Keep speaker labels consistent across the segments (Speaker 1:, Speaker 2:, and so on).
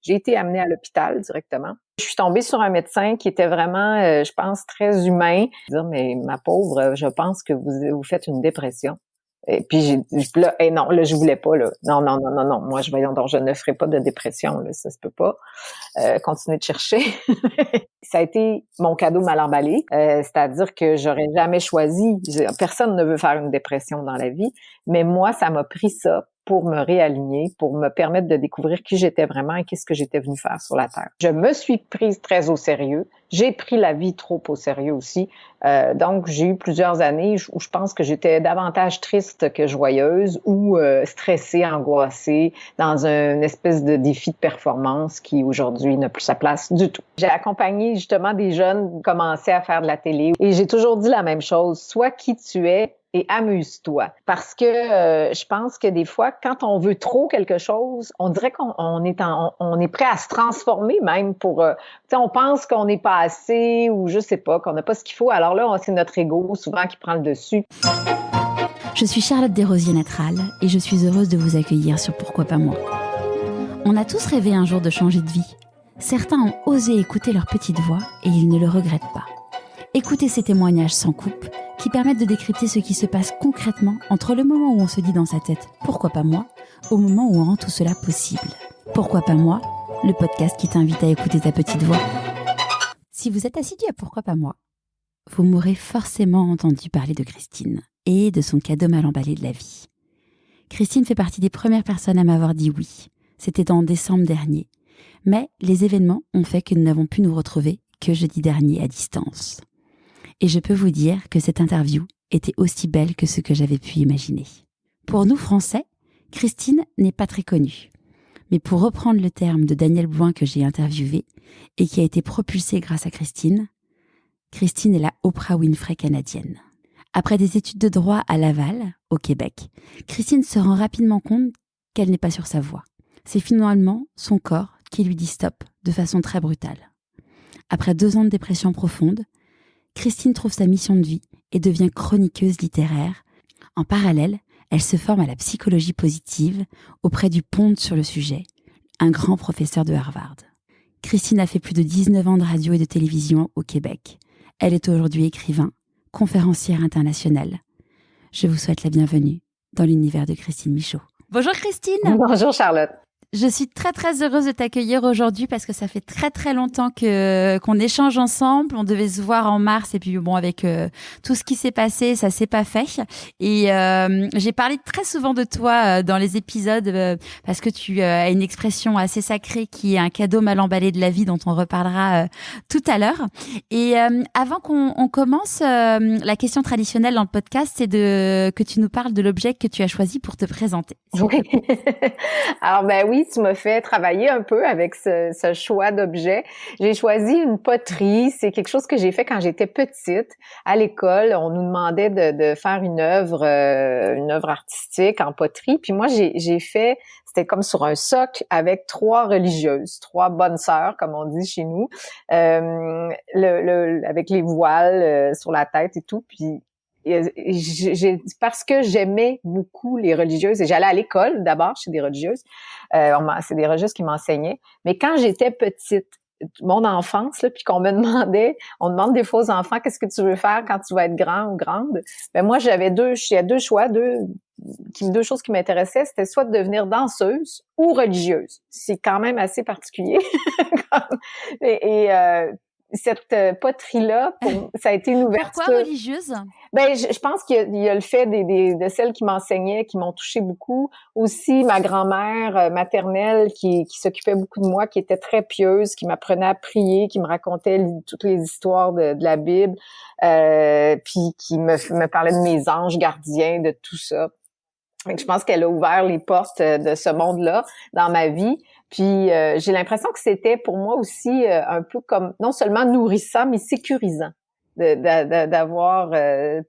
Speaker 1: J'ai été amenée à l'hôpital directement. Je suis tombée sur un médecin qui était vraiment, je pense, très humain. Dire, mais ma pauvre, je pense que vous faites une dépression. Et puis là, non, là, je voulais pas, là. Non. Moi, voyons donc, je ne ferai pas de dépression, là, ça se peut pas. Continuer de chercher. Ça a été mon cadeau mal emballé, c'est-à-dire que j'aurais jamais choisi. Personne ne veut faire une dépression dans la vie, mais moi, ça m'a pris ça pour me réaligner, pour me permettre de découvrir qui j'étais vraiment et qu'est-ce que j'étais venue faire sur la Terre. Je me suis prise très au sérieux. J'ai pris la vie trop au sérieux aussi. Donc, j'ai eu plusieurs années où je pense que j'étais davantage triste que joyeuse ou stressée, angoissée, dans une espèce de défi de performance qui, aujourd'hui, n'a plus sa place du tout. J'ai accompagné justement des jeunes qui commençaient à faire de la télé et j'ai toujours dit la même chose. Sois qui tu es et amuse-toi. Parce que je pense que des fois, quand on veut trop quelque chose, on dirait qu'on est prêt à se transformer même pour... tu sais, on pense qu'on n'est pas assez ou je sais pas, qu'on n'a pas ce qu'il faut. Alors là, c'est notre ego souvent qui prend le dessus.
Speaker 2: Je suis Charlotte Desrosiers-Natral et je suis heureuse de vous accueillir sur Pourquoi pas moi. On a tous rêvé un jour de changer de vie. Certains ont osé écouter leur petite voix et ils ne le regrettent pas. Écoutez ces témoignages sans coupe qui permettent de décrypter ce qui se passe concrètement entre le moment où on se dit dans sa tête « Pourquoi pas moi ?», au moment où on rend tout cela possible. Pourquoi pas moi ? Le podcast qui t'invite à écouter ta petite voix. Si vous êtes assidu à Pourquoi pas moi, vous m'aurez forcément entendu parler de Christine et de son cadeau mal emballé de la vie. Christine fait partie des premières personnes à m'avoir dit oui. C'était en décembre dernier. Mais les événements ont fait que nous n'avons pu nous retrouver que jeudi dernier à distance. Et je peux vous dire que cette interview était aussi belle que ce que j'avais pu imaginer. Pour nous Français, Christine n'est pas très connue. Mais pour reprendre le terme de Daniel Blouin que j'ai interviewé et qui a été propulsé grâce à Christine est la Oprah Winfrey canadienne. Après des études de droit à Laval, au Québec, Christine se rend rapidement compte qu'elle n'est pas sur sa voie. C'est finalement son corps qui lui dit stop de façon très brutale. Après 2 ans de dépression profonde, Christine trouve sa mission de vie et devient chroniqueuse littéraire. En parallèle, elle se forme à la psychologie positive auprès du Pond sur le sujet, un grand professeur de Harvard. Christine a fait plus de 19 ans de radio et de télévision au Québec. Elle est aujourd'hui écrivain, conférencière internationale. Je vous souhaite la bienvenue dans l'univers de Christine Michaud. Bonjour Christine.
Speaker 1: Bonjour Charlotte.
Speaker 2: Je suis très très heureuse de t'accueillir aujourd'hui parce que ça fait très très longtemps qu'on échange ensemble. On devait se voir en mars et puis bon, avec tout ce qui s'est passé, ça s'est pas fait. Et j'ai parlé très souvent de toi dans les épisodes parce que tu as une expression assez sacrée qui est un cadeau mal emballé de la vie dont on reparlera tout à l'heure. Et avant qu'on commence, la question traditionnelle dans le podcast, c'est que tu nous parles de l'objet que tu as choisi pour te présenter.
Speaker 1: Oui. Alors ben oui, tu m'as fait travailler un peu avec ce choix d'objet. J'ai choisi une poterie. C'est quelque chose que j'ai fait quand j'étais petite. À l'école, on nous demandait de faire une œuvre artistique en poterie. Puis moi, j'ai fait, c'était comme sur un socle avec 3 religieuses, 3 bonnes sœurs, comme on dit chez nous, avec les voiles sur la tête et tout. Puis parce que j'aimais beaucoup les religieuses et j'allais à l'école d'abord chez des religieuses. C'est des religieuses qui m'enseignaient. Mais quand j'étais petite, mon enfance, là, puis qu'on me demandait, on demande des fois aux enfants qu'est-ce que tu veux faire quand tu vas être grand ou grande. Ben moi j'avais deux choix, deux choses qui m'intéressaient, c'était soit de devenir danseuse ou religieuse. C'est quand même assez particulier. Cette poterie-là, ça a été une ouverture.
Speaker 2: Pourquoi religieuse?
Speaker 1: Ben, je pense qu'il y a le fait de celles qui m'enseignaient, qui m'ont touchée beaucoup. Aussi, ma grand-mère maternelle qui s'occupait beaucoup de moi, qui était très pieuse, qui m'apprenait à prier, qui me racontait toutes les histoires de la Bible, puis qui me parlait de mes anges gardiens, de tout ça. Donc, je pense qu'elle a ouvert les portes de ce monde-là dans ma vie. Puis j'ai l'impression que c'était pour moi aussi un peu comme non seulement nourrissant, mais sécurisant d'avoir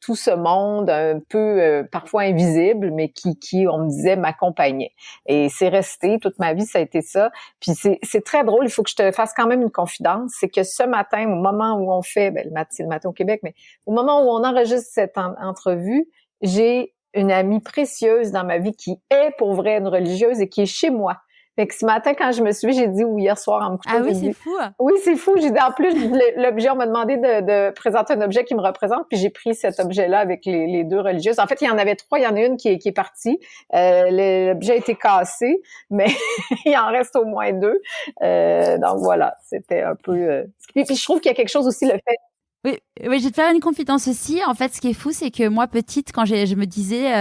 Speaker 1: tout ce monde un peu parfois invisible, mais qui on me disait m'accompagnait. Et c'est resté toute ma vie, ça a été ça. Puis c'est très drôle, il faut que je te fasse quand même une confidence, c'est que ce matin, au moment où on fait, c'est le matin au Québec, mais au moment où on enregistre cette entrevue, j'ai une amie précieuse dans ma vie qui est pour vrai une religieuse et qui est chez moi. Fait que ce matin, quand je me suis levée, j'ai dit, ou hier soir en me couchant,
Speaker 2: Ah oui,
Speaker 1: j'ai
Speaker 2: c'est
Speaker 1: dit,
Speaker 2: fou.
Speaker 1: oui, c'est fou. J'ai dit, en plus, l'objet, on m'a demandé de présenter un objet qui me représente, puis j'ai pris cet objet-là avec les deux religieuses. En fait, il y en avait trois. Il y en a une qui est partie. L'objet a été cassé, mais il en reste au moins deux. Donc voilà, c'était un peu... Puis je trouve qu'il y a quelque chose aussi, le fait...
Speaker 2: Oui, oui, je vais te faire une confidence aussi. En fait, ce qui est fou, c'est que moi, petite, quand je me disais,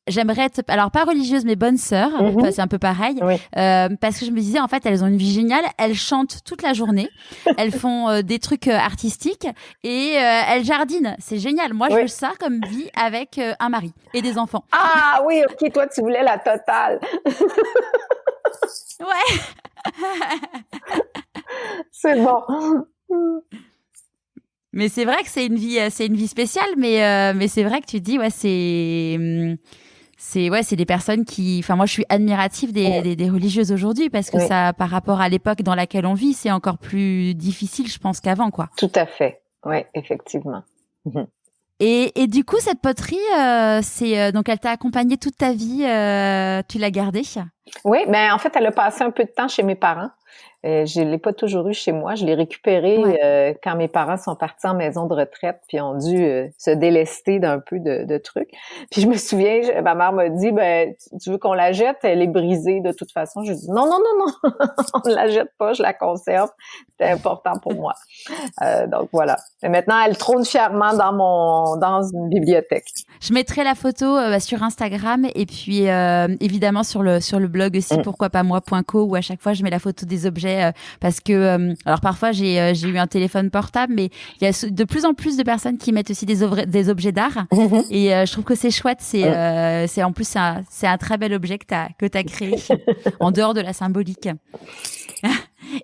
Speaker 2: j'aimerais être, alors pas religieuse, mais bonne sœur. Enfin, c'est un peu pareil.
Speaker 1: Oui.
Speaker 2: Parce que je me disais, en fait, elles ont une vie géniale. Elles chantent toute la journée. Elles font des trucs artistiques et elles jardinent. C'est génial. Moi, je veux ça comme vie avec un mari et des enfants.
Speaker 1: Ah oui, ok, toi, tu voulais la totale.
Speaker 2: Ouais.
Speaker 1: C'est bon.
Speaker 2: Mais c'est vrai que c'est une vie spéciale, mais c'est vrai que tu dis, ouais, c'est des personnes qui, enfin, moi, je suis admirative des religieuses aujourd'hui parce que ça, par rapport à l'époque dans laquelle on vit, c'est encore plus difficile, je pense, qu'avant, quoi.
Speaker 1: Tout à fait. Oui, effectivement.
Speaker 2: Et du coup, cette poterie, donc elle t'a accompagnée toute ta vie, tu l'as gardée?
Speaker 1: Oui, ben en fait, elle a passé un peu de temps chez mes parents. Je l'ai pas toujours eu chez moi. Je l'ai récupérée quand mes parents sont partis en maison de retraite, puis ont dû se délester d'un peu de trucs. Puis je me souviens, ma mère m'a dit, ben tu veux qu'on la jette? Elle est brisée de toute façon. Je dis non, on ne la jette pas, je la conserve. C'est important pour moi. Donc voilà. Et maintenant, elle trône fièrement dans une bibliothèque.
Speaker 2: Je mettrai la photo sur Instagram et puis évidemment sur le blog aussi pourquoipasmoi.co où à chaque fois je mets la photo des objets parce que alors parfois j'ai eu un téléphone portable mais il y a de plus en plus de personnes qui mettent aussi des objets d'art et je trouve que c'est chouette, c'est en plus c'est un très bel objet que t'as créé en dehors de la symbolique.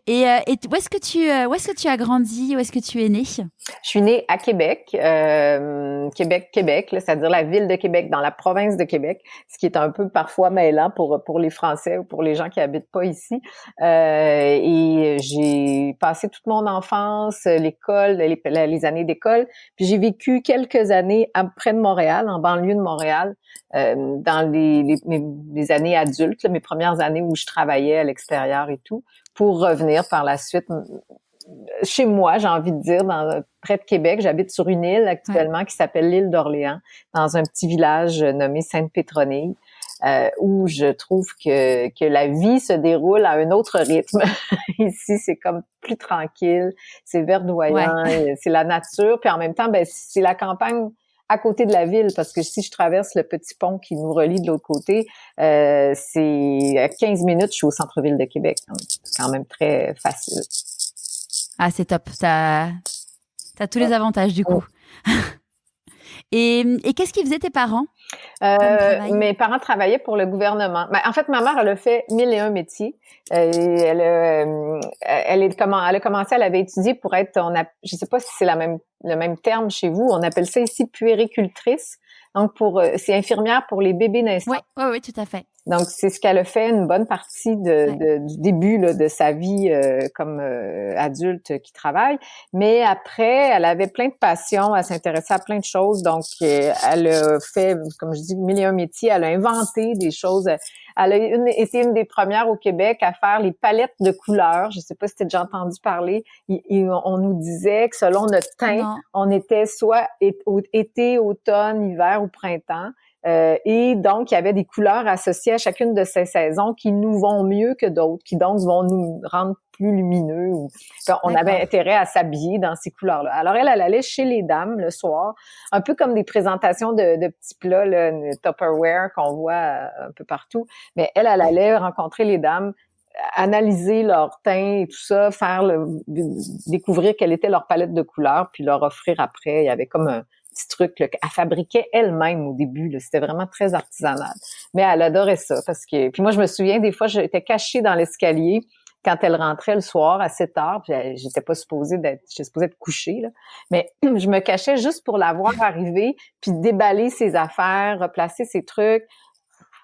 Speaker 2: Et où est-ce que tu as grandi? Où est-ce que tu es née?
Speaker 1: Je suis née à Québec, Québec, là, c'est-à-dire la ville de Québec, dans la province de Québec, ce qui est un peu parfois mêlant pour les Français ou pour les gens qui habitent pas ici. Et j'ai passé toute mon enfance, l'école, les années d'école, puis j'ai vécu quelques années près de Montréal, en banlieue de Montréal, dans les années adultes, là, mes premières années où je travaillais à l'extérieur et tout, pour revenir par la suite chez moi, j'ai envie de dire, près de Québec. J'habite sur une île actuellement qui s'appelle l'île d'Orléans, dans un petit village nommé Sainte-Pétronille, où je trouve que la vie se déroule à un autre rythme. Ici, c'est comme plus tranquille, c'est verdoyant, c'est la nature, puis en même temps, ben c'est la campagne à côté de la ville, parce que si je traverse le petit pont qui nous relie de l'autre côté, c'est à 15 minutes, je suis au centre-ville de Québec. Donc, c'est quand même très facile.
Speaker 2: Ah, c'est top. T'as tous les avantages du coup. Et qu'est-ce qu'ils faisaient tes parents?
Speaker 1: Mes parents travaillaient pour le gouvernement. Ben, en fait, ma mère, elle a fait 1001 métiers. Elle a commencé, elle avait étudié pour être, je sais pas si c'est le même terme chez vous, on appelle ça ici puéricultrice. Donc c'est infirmière pour les bébés naissants.
Speaker 2: Oui, tout à fait.
Speaker 1: Donc c'est ce qu'elle a fait une bonne partie du début là, de sa vie comme adulte qui travaille. Mais après, elle avait plein de passions, elle s'intéressait à plein de choses. Donc elle a fait, comme je dis, 1001 métiers. Elle a inventé des choses. Elle a été une des premières au Québec à faire les palettes de couleurs. Je ne sais pas si tu as déjà entendu parler. On nous disait que selon notre teint, on était soit été, automne, hiver ou printemps. Et donc, il y avait des couleurs associées à chacune de ces saisons qui nous vont mieux que d'autres, qui donc vont nous rendre plus lumineux. On avait intérêt à s'habiller dans ces couleurs-là. Alors, elle allait chez les dames le soir, un peu comme des présentations de petits plats, là, Tupperware qu'on voit un peu partout. Mais elle allait rencontrer les dames, analyser leur teint et tout ça, découvrir quelle était leur palette de couleurs, puis leur offrir après. Il y avait comme un petit truc là, qu'elle fabriquait elle-même au début. Là. C'était vraiment très artisanal. Mais elle adorait ça. Puis moi, je me souviens, des fois, j'étais cachée dans l'escalier quand elle rentrait le soir à 7 heures. Puis j'étais supposée être couchée. Là. Mais je me cachais juste pour la voir arriver, puis déballer ses affaires, replacer ses trucs.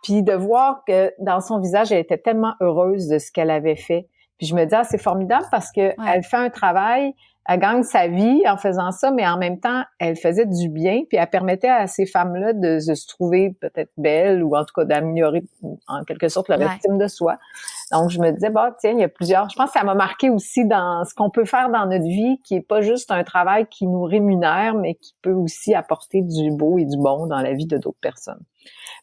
Speaker 1: Puis de voir que dans son visage, elle était tellement heureuse de ce qu'elle avait fait. Puis je me dis, c'est formidable parce que elle fait un travail elle gagne sa vie en faisant ça, mais en même temps, elle faisait du bien, puis elle permettait à ces femmes-là de se trouver peut-être belles ou en tout cas d'améliorer en quelque sorte leur estime de soi. Donc, je me disais, tiens, il y a plusieurs... Je pense que ça m'a marqué aussi dans ce qu'on peut faire dans notre vie, qui est pas juste un travail qui nous rémunère, mais qui peut aussi apporter du beau et du bon dans la vie de d'autres personnes.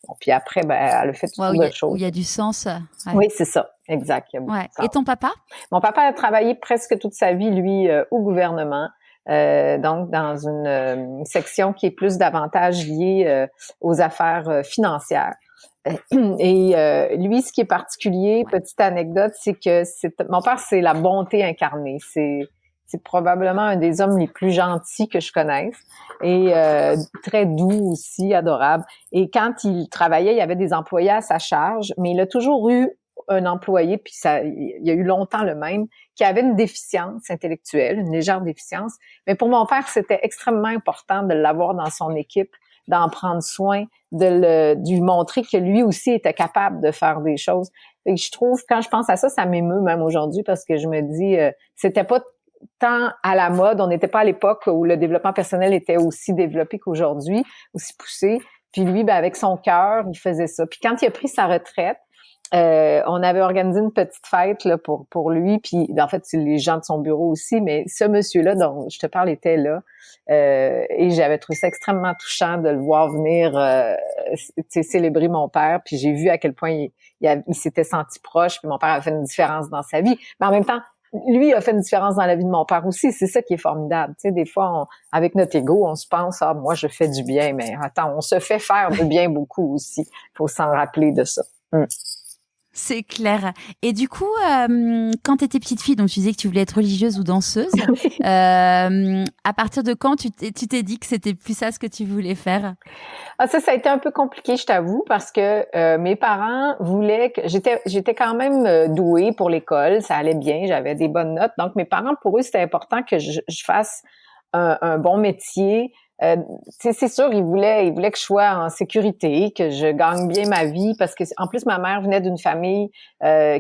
Speaker 1: Bon, puis après, elle a fait toutes sortes de choses.
Speaker 2: Où il y a du sens. Ouais.
Speaker 1: Oui, c'est ça. Exact.
Speaker 2: Et ton papa?
Speaker 1: Mon papa a travaillé presque toute sa vie, lui, au gouvernement. Donc, dans une section qui est plus davantage liée aux affaires financières. Et lui, ce qui est particulier, petite anecdote, c'est que mon père, c'est la bonté incarnée. C'est probablement un des hommes les plus gentils que je connaisse et très doux aussi, adorable. Et quand il travaillait, il y avait des employés à sa charge, mais il a toujours eu un employé, puis il y a eu longtemps le même, qui avait une déficience intellectuelle, une légère déficience. Mais pour mon père, c'était extrêmement important de l'avoir dans son équipe, d'en prendre soin, de lui montrer que lui aussi était capable de faire des choses. Et je trouve, quand je pense à ça, ça m'émeut même aujourd'hui parce que je me dis, c'était pas tant à la mode, on n'était pas à l'époque où le développement personnel était aussi développé qu'aujourd'hui, aussi poussé. Puis lui, avec son cœur, il faisait ça. Puis quand il a pris sa retraite, on avait organisé une petite fête là pour lui, puis en fait c'est les gens de son bureau aussi, mais ce monsieur-là dont je te parle était là, et j'avais trouvé ça extrêmement touchant de le voir venir célébrer mon père, puis j'ai vu à quel point il s'était senti proche, puis mon père a fait une différence dans sa vie, mais en même temps lui a fait une différence dans la vie de mon père aussi, c'est ça qui est formidable. Tu sais, des fois, avec notre ego, on se pense, moi je fais du bien, mais attends, on se fait faire du bien beaucoup aussi, faut s'en rappeler de ça.
Speaker 2: C'est clair. Et du coup, quand tu étais petite fille, donc tu disais que tu voulais être religieuse ou danseuse, à partir de quand tu t'es dit que c'était plus ça ce que tu voulais faire?
Speaker 1: Ça a été un peu compliqué, je t'avoue, parce que mes parents voulaient que... J'étais quand même douée pour l'école, ça allait bien, j'avais des bonnes notes. Donc, mes parents, pour eux, c'était important que je fasse un bon métier. C'est sûr, ils voulaient que je sois en sécurité, que je gagne bien ma vie, parce que en plus ma mère venait d'une famille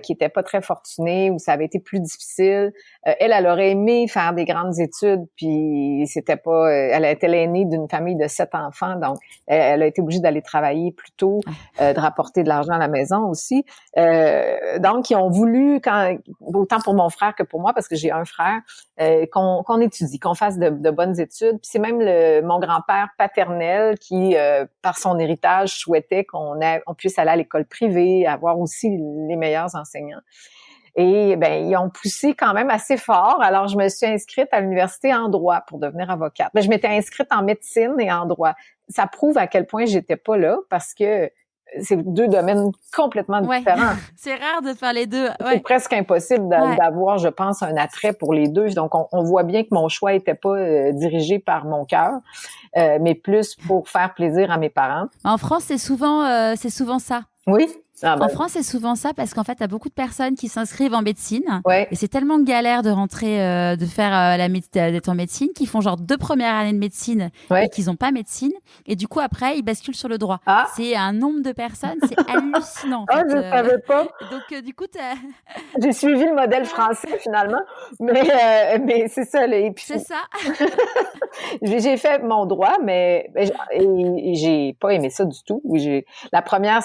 Speaker 1: qui était pas très fortunée, où ça avait été plus difficile. Elle aurait aimé faire des grandes études, puis c'était pas. Elle était l'aînée d'une famille de 7 enfants, donc elle a été obligée d'aller travailler plus tôt, de rapporter de l'argent à la maison aussi. Donc ils ont voulu, autant pour mon frère que pour moi, parce que j'ai un frère, qu'on étudie, qu'on fasse de bonnes études. Puis c'est même mon grand-père paternel qui, par son héritage, souhaitait qu'on puisse aller à l'école privée, avoir aussi les meilleurs enseignants. Et ils ont poussé quand même assez fort. Alors, je me suis inscrite à l'université en droit pour devenir avocate. Je m'étais inscrite en médecine et en droit. Ça prouve à quel point j'étais pas là parce que c'est deux domaines complètement différents.
Speaker 2: C'est rare de faire les deux.
Speaker 1: C'est presque impossible d'avoir, je pense, un attrait pour les deux. Donc, on voit bien que mon choix était pas dirigé par mon cœur, mais plus pour faire plaisir à mes parents.
Speaker 2: En France, c'est souvent ça.
Speaker 1: Oui.
Speaker 2: En France, c'est souvent ça parce qu'en fait, t'as beaucoup de personnes qui s'inscrivent en médecine et c'est tellement galère de rentrer, de faire d'être en médecine qu'ils font genre 2 premières années de médecine et qu'ils n'ont pas médecine et du coup après ils basculent sur le droit. C'est un nombre de personnes, c'est hallucinant. En fait.
Speaker 1: Je savais pas.
Speaker 2: Donc du coup,
Speaker 1: j'ai suivi le modèle français finalement, mais c'est ça.
Speaker 2: C'est ça.
Speaker 1: J'ai fait mon droit, mais j'ai pas aimé ça du tout. La première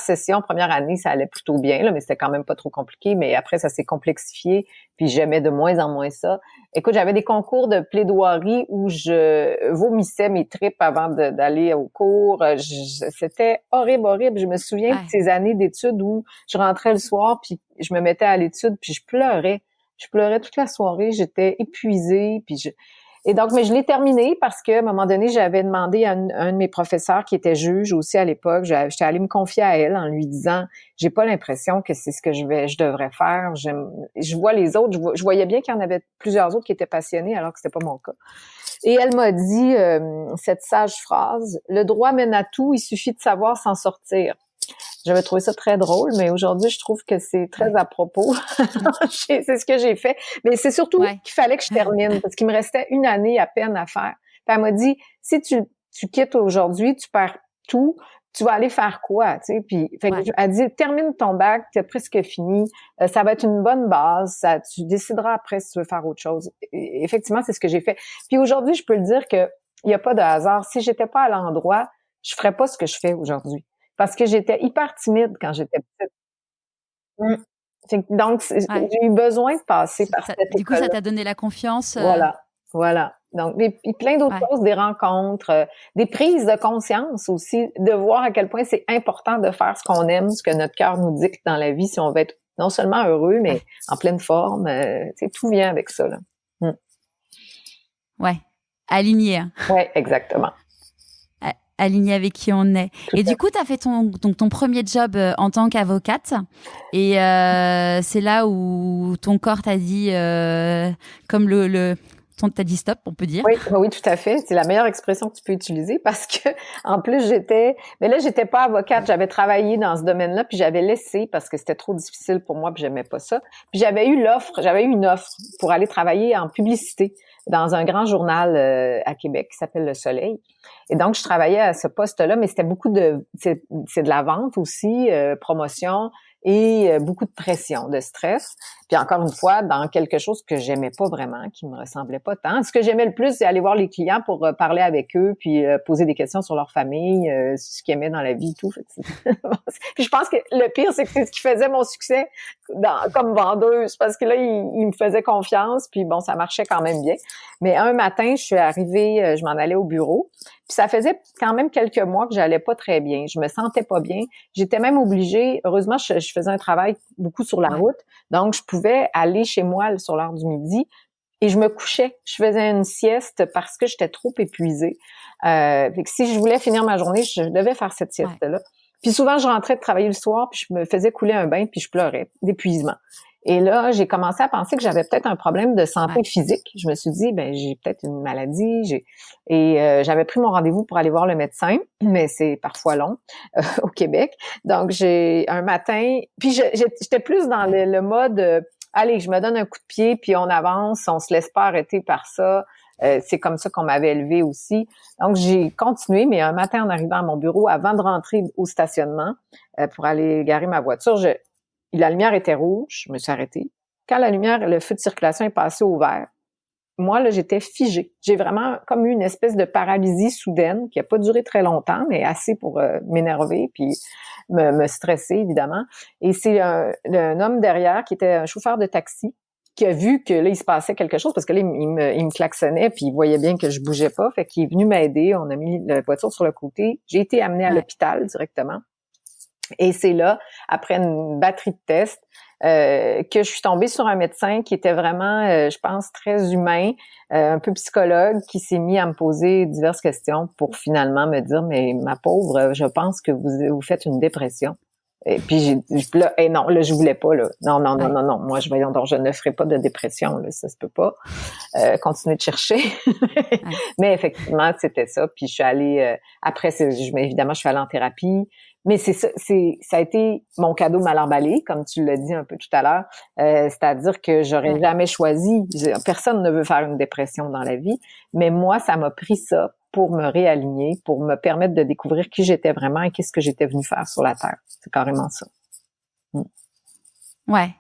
Speaker 1: année, ça allait plutôt bien, là, mais c'était quand même pas trop compliqué. Mais après, ça s'est complexifié, puis j'aimais de moins en moins ça. Écoute, j'avais des concours de plaidoirie où je vomissais mes tripes avant d'aller au cours. C'était horrible. Je me souviens de ces années d'études où je rentrais le soir, puis je me mettais à l'étude, puis je pleurais. Je pleurais toute la soirée. J'étais épuisée, Et donc, mais je l'ai terminé parce qu'à un moment donné, j'avais demandé à un de mes professeurs qui était juge aussi à l'époque, j'étais allée me confier à elle en lui disant, j'ai pas l'impression que c'est ce que je devrais faire. Je vois les autres, je voyais bien qu'il y en avait plusieurs autres qui étaient passionnés alors que c'était pas mon cas. Et elle m'a dit cette sage phrase, le droit mène à tout, il suffit de savoir s'en sortir. J'avais trouvé ça très drôle, mais aujourd'hui, je trouve que c'est très à propos. C'est ce que j'ai fait. Mais c'est surtout qu'il fallait que je termine, parce qu'il me restait 1 année à peine à faire. Puis elle m'a dit, si tu quittes aujourd'hui, tu perds tout, tu vas aller faire quoi, tu sais? Puis, fait que
Speaker 2: Ouais.
Speaker 1: elle dit, termine ton bac, t'as presque fini, ça va être une bonne base, tu décideras après si tu veux faire autre chose. Et effectivement, c'est ce que j'ai fait. Puis aujourd'hui, je peux le dire que il y a pas de hasard. Si j'étais pas à l'endroit, je ferais pas ce que je fais aujourd'hui. Parce que j'étais hyper timide quand j'étais petite. Mmh. Donc,
Speaker 2: Ouais.
Speaker 1: j'ai eu besoin de passer par cette
Speaker 2: Du coup, ça
Speaker 1: école-là.
Speaker 2: t'a donné la confiance.
Speaker 1: Voilà, voilà. Donc, puis plein d'autres
Speaker 2: Ouais.
Speaker 1: choses, des rencontres, des prises de conscience aussi, de voir à quel point c'est important de faire ce qu'on aime, ce que notre cœur nous dicte dans la vie, si on veut être non seulement heureux, mais
Speaker 2: Ouais.
Speaker 1: en pleine forme. Tu sais, tout vient avec ça, là. Mm.
Speaker 2: Ouais. Aligné, hein.
Speaker 1: Ouais, exactement.
Speaker 2: Aligné avec qui on est.
Speaker 1: Tout
Speaker 2: Et
Speaker 1: à
Speaker 2: du coup, tu as fait ton premier job en tant qu'avocate. Et c'est là où ton corps t'a dit, comme t'a dit stop, on peut dire.
Speaker 1: Oui, oui, tout à fait. C'est la meilleure expression que tu peux utiliser parce que, en plus, mais là, j'étais pas avocate. J'avais travaillé dans ce domaine-là, puis j'avais laissé parce que c'était trop difficile pour moi, puis j'aimais pas ça. Puis j'avais eu une offre pour aller travailler en publicité dans un grand journal à Québec qui s'appelle Le Soleil. Et donc, je travaillais à ce poste-là, mais c'était c'est de la vente aussi, promotion et beaucoup de pression, de stress. Puis encore une fois, dans quelque chose que j'aimais pas vraiment, qui me ressemblait pas tant. Ce que j'aimais le plus, c'est aller voir les clients pour parler avec eux, puis poser des questions sur leur famille, ce qu'ils aimaient dans la vie et tout. Fait que puis je pense que le pire, c'est que c'est ce qui faisait mon succès comme vendeuse, parce que là, il me faisait confiance, puis bon, ça marchait quand même bien. Mais un matin, je suis arrivée, je m'en allais au bureau, puis ça faisait quand même quelques mois que j'allais pas très bien. Je me sentais pas bien. J'étais même obligée, heureusement, je faisais un travail beaucoup sur la
Speaker 2: Ouais.
Speaker 1: route, donc je pouvais aller chez moi sur l'heure du midi et je me couchais. Je faisais une sieste parce que j'étais trop épuisée. Fait que si je voulais finir ma journée, je devais faire cette sieste-là. Puis souvent, je rentrais de travailler le soir, puis je me faisais couler un bain, puis je pleurais d'épuisement. Et là, j'ai commencé à penser que j'avais peut-être un problème de santé physique. Je me suis dit, ben j'ai peut-être une maladie. J'avais pris mon rendez-vous pour aller voir le médecin, mais c'est parfois long au Québec. Donc j'ai un matin, puis j'étais plus dans le mode, allez, je me donne un coup de pied, puis on avance, on se laisse pas arrêter par ça. C'est comme ça qu'on m'avait élevée aussi. Donc, j'ai continué, mais un matin, en arrivant à mon bureau, avant de rentrer au stationnement pour aller garer ma voiture, la lumière était rouge, je me suis arrêtée. Quand le feu de circulation est passé au vert, moi, là, j'étais figée. J'ai vraiment comme eu une espèce de paralysie soudaine qui a pas duré très longtemps, mais assez pour m'énerver puis me stresser, évidemment. Et c'est un homme derrière qui était un chauffeur de taxi qui a vu que là, il se passait quelque chose parce que là, il me klaxonnait puis il voyait bien que je bougeais pas. Fait qu'il est venu m'aider. On a mis la voiture sur le côté. J'ai été amenée à l'hôpital directement. Et c'est là, après une batterie de tests, que je suis tombée sur un médecin qui était vraiment, je pense, très humain, un peu psychologue, qui s'est mis à me poser diverses questions pour finalement me dire, mais ma pauvre, je pense que vous faites une dépression. Et puis là, non, là je voulais pas là. Non, moi voyons donc, je ne ferai pas de dépression là, ça se peut pas. Continuer de chercher. Mais effectivement, c'était ça. Puis je suis allée après, évidemment, je suis allée en thérapie. Mais ça a été mon cadeau mal emballé, comme tu l'as dit un peu tout à l'heure. C'est-à-dire que j'aurais jamais choisi. Personne ne veut faire une dépression dans la vie, mais moi, ça m'a pris ça pour me réaligner, pour me permettre de découvrir qui j'étais vraiment et qu'est-ce que j'étais venue faire sur la Terre. C'est carrément ça.
Speaker 2: Ouais.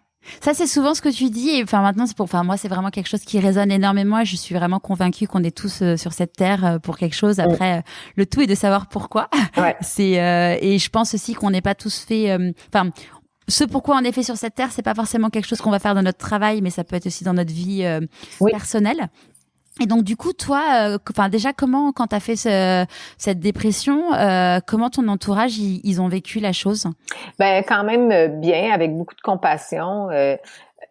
Speaker 2: Ça, c'est souvent ce que tu dis. Et maintenant, moi, c'est vraiment quelque chose qui résonne énormément. Je suis vraiment convaincue qu'on est tous sur cette terre pour quelque chose. Après, le tout est de savoir pourquoi.
Speaker 1: Ouais.
Speaker 2: Et je pense aussi qu'on n'est pas tous faits, ce pourquoi on est fait sur cette terre, c'est pas forcément quelque chose qu'on va faire dans notre travail, mais ça peut être aussi dans notre vie personnelle. Et donc, du coup, toi, déjà, comment, quand tu as fait cette dépression, comment ton entourage, ils ont vécu la chose?
Speaker 1: Ben, quand même bien, avec beaucoup de compassion.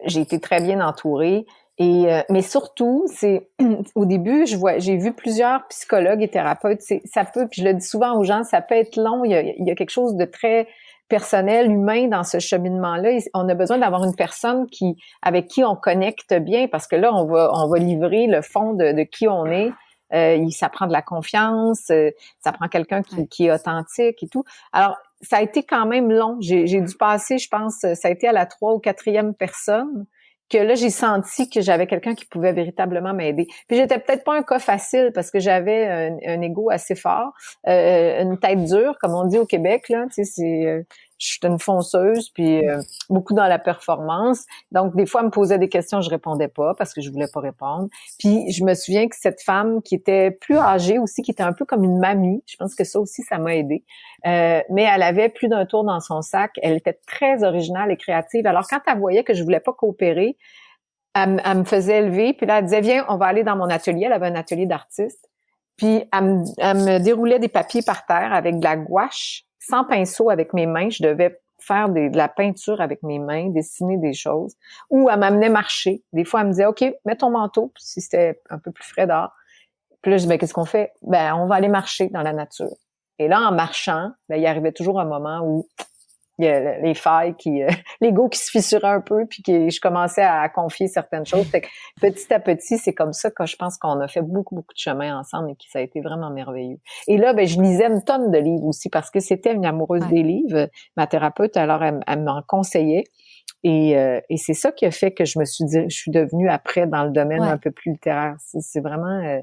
Speaker 1: J'ai été très bien entourée. Mais surtout, c'est au début, j'ai vu plusieurs psychologues et thérapeutes. Ça peut, puis je le dis souvent aux gens, ça peut être long. Il y a quelque chose de très personnel, humain dans ce cheminement-là. On a besoin d'avoir une personne avec qui on connecte bien, parce que là, on va livrer le fond de qui on est. Ça prend de la confiance, ça prend quelqu'un qui est authentique et tout. Alors, ça a été quand même long. J'ai dû passer, je pense, ça a été à la 3e ou 4e personne que là, j'ai senti que j'avais quelqu'un qui pouvait véritablement m'aider. Puis j'étais peut-être pas un cas facile parce que j'avais un ego assez fort, une tête dure, comme on dit au Québec, là, tu sais, je suis une fonceuse, puis beaucoup dans la performance. Donc, des fois, elle me posait des questions, je répondais pas parce que je voulais pas répondre. Puis, je me souviens que cette femme qui était plus âgée aussi, qui était un peu comme une mamie, je pense que ça aussi, ça m'a aidée. Mais elle avait plus d'un tour dans son sac. Elle était très originale et créative. Alors, quand elle voyait que je voulais pas coopérer, elle me faisait lever, puis là, elle disait, viens, on va aller dans mon atelier. Elle avait un atelier d'artiste. Puis, elle me déroulait des papiers par terre avec de la gouache, sans pinceau, avec mes mains. Je devais faire de la peinture avec mes mains, dessiner des choses. Ou elle m'amenait marcher. Des fois, elle me disait, OK, mets ton manteau, si c'était un peu plus frais dehors. Puis là, je dis, ben, qu'est-ce qu'on fait? Ben, on va aller marcher dans la nature. Et là, en marchant, ben, il arrivait toujours un moment où il y a les failles l'ego qui se fissurait un peu, puis je commençais à confier certaines choses. Fait que petit à petit, c'est comme ça que je pense qu'on a fait beaucoup, beaucoup de chemin ensemble et que ça a été vraiment merveilleux. Et là, ben, je lisais une tonne de livres aussi parce que c'était une amoureuse des livres. Ma thérapeute, alors, elle m'en conseillait. Et c'est ça qui a fait que je suis devenue après dans le domaine un peu plus littéraire. C'est vraiment...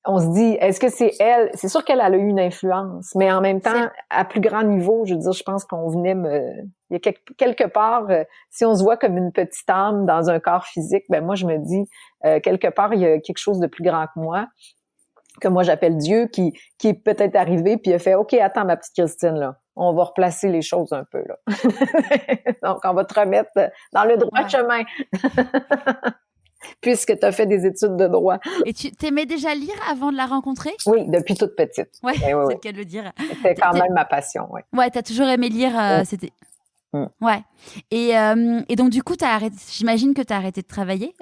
Speaker 1: on se dit, est-ce que c'est elle? C'est sûr qu'elle a eu une influence, mais en même temps, à plus grand niveau, je veux dire, je pense qu'on venait il y a quelque part, si on se voit comme une petite âme dans un corps physique, ben moi, je me dis, quelque part, il y a quelque chose de plus grand que moi j'appelle Dieu, qui est peut-être arrivé, puis il a fait, OK, attends, ma petite Christine, là, on va replacer les choses un peu, là. Donc, on va te remettre dans le droit chemin. Puisque tu as fait des études de droit.
Speaker 2: Et tu t'aimais déjà lire avant de la rencontrer?
Speaker 1: Oui, depuis toute petite.
Speaker 2: Ouais,
Speaker 1: oui,
Speaker 2: c'est
Speaker 1: oui.
Speaker 2: le cas de le dire.
Speaker 1: C'était quand même ma passion, oui.
Speaker 2: Ouais, t'as toujours aimé lire, c'était... Ouais. Et donc, du coup, j'imagine que tu as arrêté de travailler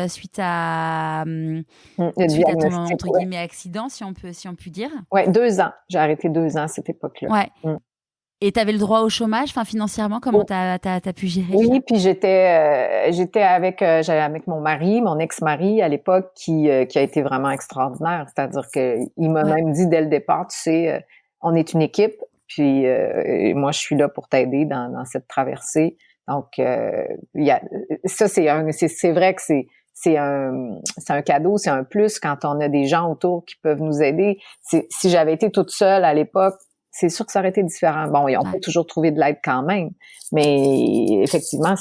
Speaker 2: suite à ton, entre guillemets, accident, si on peut dire.
Speaker 1: Ouais, 2 ans. J'ai arrêté 2 ans à cette époque-là.
Speaker 2: Ouais. Et tu avais le droit au chômage, enfin financièrement, comment t'as pu gérer?
Speaker 1: Oui, puis j'étais avec mon mari, mon ex-mari à l'époque, qui a été vraiment extraordinaire. C'est-à-dire que il m'a même dit dès le départ, tu sais, on est une équipe, puis moi je suis là pour t'aider dans cette traversée. Donc ça c'est vrai que c'est un cadeau, c'est un plus quand on a des gens autour qui peuvent nous aider. Si j'avais été toute seule à l'époque, c'est sûr que ça aurait été différent. Bon, on peut toujours trouver de l'aide quand même, mais effectivement,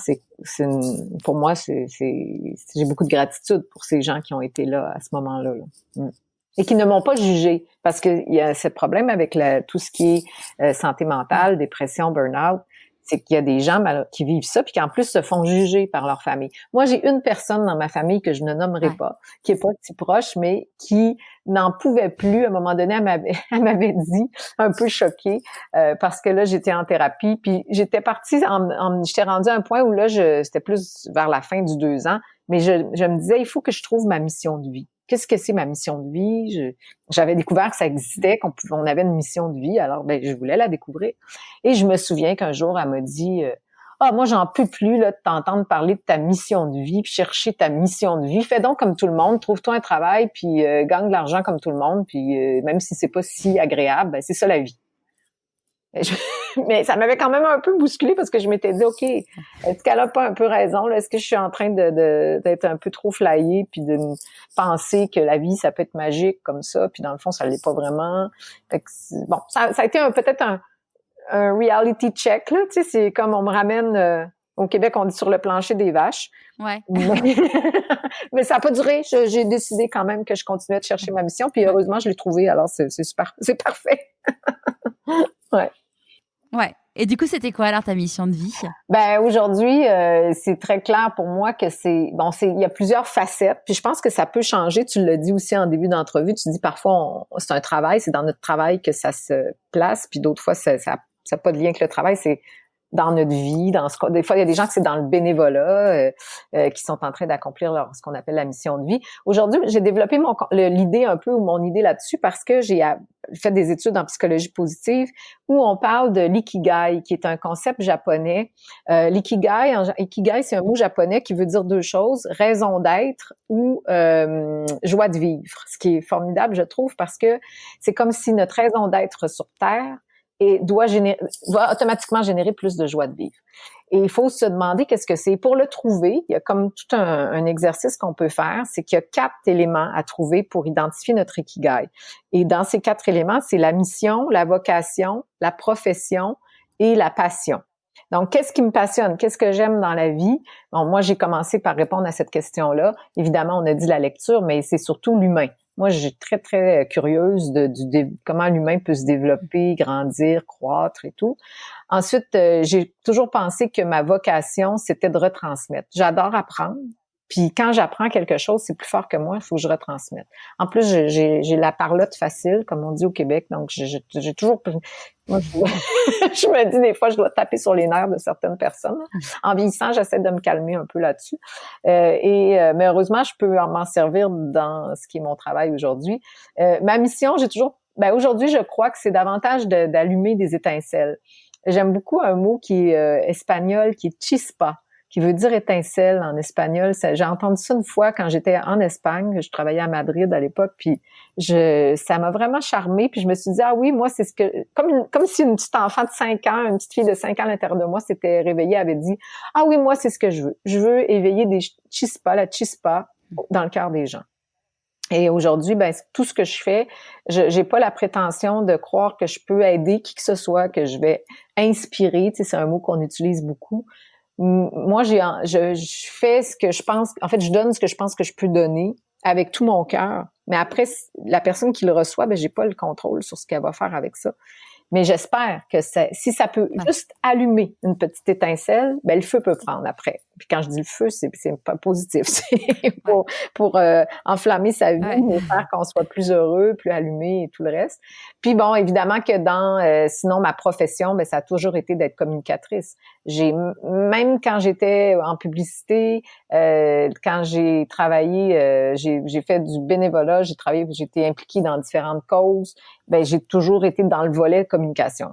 Speaker 1: pour moi, j'ai beaucoup de gratitude pour ces gens qui ont été là à ce moment-là. Là. Et qui ne m'ont pas jugé, parce qu'il y a ce problème avec tout ce qui est santé mentale, dépression, burn-out, c'est qu'il y a des gens qui vivent ça, puis qui en plus se font juger par leur famille. Moi, j'ai une personne dans ma famille que je ne nommerai pas, qui est pas si proche, mais qui n'en pouvait plus. À un moment donné, elle m'avait dit, un peu choquée, parce que là, j'étais en thérapie, puis j'étais partie, j'étais rendue à un point où là, c'était plus vers la fin du 2 ans, mais je me disais, il faut que je trouve ma mission de vie. Qu'est-ce que c'est ma mission de vie? J'avais découvert que ça existait, qu'on avait une mission de vie, alors ben je voulais la découvrir. Et je me souviens qu'un jour, elle m'a dit moi j'en peux plus là de t'entendre parler de ta mission de vie, puis chercher ta mission de vie. Fais donc comme tout le monde, trouve-toi un travail, puis gagne de l'argent comme tout le monde, puis même si c'est pas si agréable, ben c'est ça la vie. Mais ça m'avait quand même un peu bousculée parce que je m'étais dit, OK, est-ce qu'elle a pas un peu raison? Là? Est-ce que je suis en train d'être un peu trop flyée puis de penser que la vie, ça peut être magique comme ça, puis dans le fond, ça l'est pas vraiment. Fait que, bon, ça a été peut-être un reality check, là. Tu sais, c'est comme on me ramène... au Québec, on dit sur le plancher des vaches.
Speaker 2: Ouais.
Speaker 1: Mais ça n'a pas duré. J'ai décidé quand même que je continuais de chercher ma mission, puis heureusement, je l'ai trouvée. Alors, c'est super, c'est parfait. Ouais.
Speaker 2: Ouais. Et du coup, c'était quoi alors ta mission de vie?
Speaker 1: Ben aujourd'hui, c'est très clair pour moi que il y a plusieurs facettes. Puis je pense que ça peut changer. Tu l'as dit aussi en début d'entrevue. Tu dis parfois c'est un travail, c'est dans notre travail que ça se place. Puis d'autres fois, ça n'a pas de lien avec le travail. C'est dans notre vie, des fois il y a des gens que c'est dans le bénévolat qui sont en train d'accomplir ce qu'on appelle la mission de vie. Aujourd'hui, j'ai développé l'idée un peu ou mon idée là-dessus parce que j'ai fait des études en psychologie positive où on parle de l'ikigai, qui est un concept japonais. L'ikigai, ikigai, c'est un mot japonais qui veut dire 2 choses, raison d'être ou joie de vivre. Ce qui est formidable, je trouve, parce que c'est comme si notre raison d'être sur Terre, et va automatiquement générer plus de joie de vivre. Et il faut se demander qu'est-ce que c'est. Pour le trouver, il y a comme tout un exercice qu'on peut faire, c'est qu'il y a 4 éléments à trouver pour identifier notre ikigai. Et dans ces 4 éléments, c'est la mission, la vocation, la profession et la passion. Donc, qu'est-ce qui me passionne? Qu'est-ce que j'aime dans la vie? Bon, moi, j'ai commencé par répondre à cette question-là. Évidemment, on a dit la lecture, mais c'est surtout l'humain. Moi, je suis très, très curieuse de comment l'humain peut se développer, grandir, croître et tout. Ensuite, j'ai toujours pensé que ma vocation, c'était de retransmettre. J'adore apprendre. Puis quand j'apprends quelque chose, c'est plus fort que moi, il faut que je retransmette. En plus, j'ai la parlotte facile, comme on dit au Québec, donc j'ai toujours... Moi, je me dis des fois, je dois taper sur les nerfs de certaines personnes. En vieillissant, j'essaie de me calmer un peu là-dessus. Mais heureusement, je peux m'en servir dans ce qui est mon travail aujourd'hui. Ma mission, aujourd'hui, je crois que c'est davantage d'allumer des étincelles. J'aime beaucoup un mot qui est espagnol, qui est chispa, qui veut dire étincelle en espagnol. J'ai entendu ça une fois quand j'étais en Espagne, je travaillais à Madrid à l'époque, puis ça m'a vraiment charmée, puis je me suis dit, ah oui, moi, c'est ce que, comme si une petite enfant de 5 ans, une petite fille de 5 ans à l'intérieur de moi s'était réveillée, avait dit, ah oui, moi, c'est ce que je veux. Je veux éveiller la chispa dans le cœur des gens. Et aujourd'hui, c'est tout ce que je fais. J'ai pas la prétention de croire que je peux aider qui que ce soit, que je vais inspirer. Tu sais, c'est un mot qu'on utilise beaucoup. Moi, je fais ce que je pense. En fait, je donne ce que je pense que je peux donner avec tout mon cœur. Mais après, la personne qui le reçoit, j'ai pas le contrôle sur ce qu'elle va faire avec ça. Mais j'espère que si ça peut juste allumer une petite étincelle, le feu peut prendre après. Puis quand je dis le feu, c'est pas positif. C'est pour enflammer sa vie, et faire qu'on soit plus heureux, plus allumé et tout le reste. Puis bon, évidemment que sinon ma profession, ça a toujours été d'être communicatrice. Même quand j'étais en publicité, quand j'ai travaillé, j'ai fait du bénévolat, j'ai été impliquée dans différentes causes. J'ai toujours été dans le volet communication.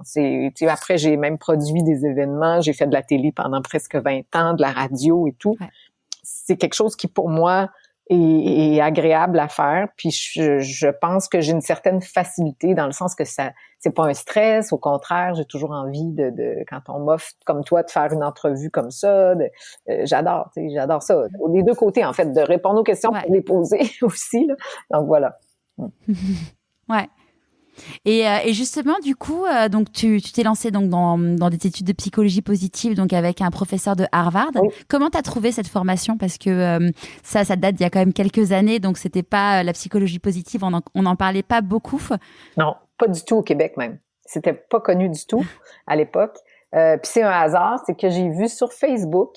Speaker 1: Après, j'ai même produit des événements, j'ai fait de la télé pendant presque 20 ans, de la radio et tout. Ouais. C'est quelque chose qui, pour moi, est agréable à faire. Puis je pense que j'ai une certaine facilité dans le sens que c'est pas un stress. Au contraire, j'ai toujours envie quand on m'offre, comme toi, de faire une entrevue comme ça. J'adore ça. Les deux côtés, en fait, de répondre aux questions pour les poser aussi, là. Donc, voilà.
Speaker 2: Ouais. Et justement, du coup, donc tu t'es lancée donc dans des études de psychologie positive, donc avec un professeur de Harvard. Oui. Comment t'as trouvé cette formation? Parce que ça date d'il y a quand même quelques années, donc c'était pas la psychologie positive, on n'en parlait pas beaucoup.
Speaker 1: Non, pas du tout au Québec même. C'était pas connu du tout à l'époque. Puis c'est un hasard, c'est que j'ai vu sur Facebook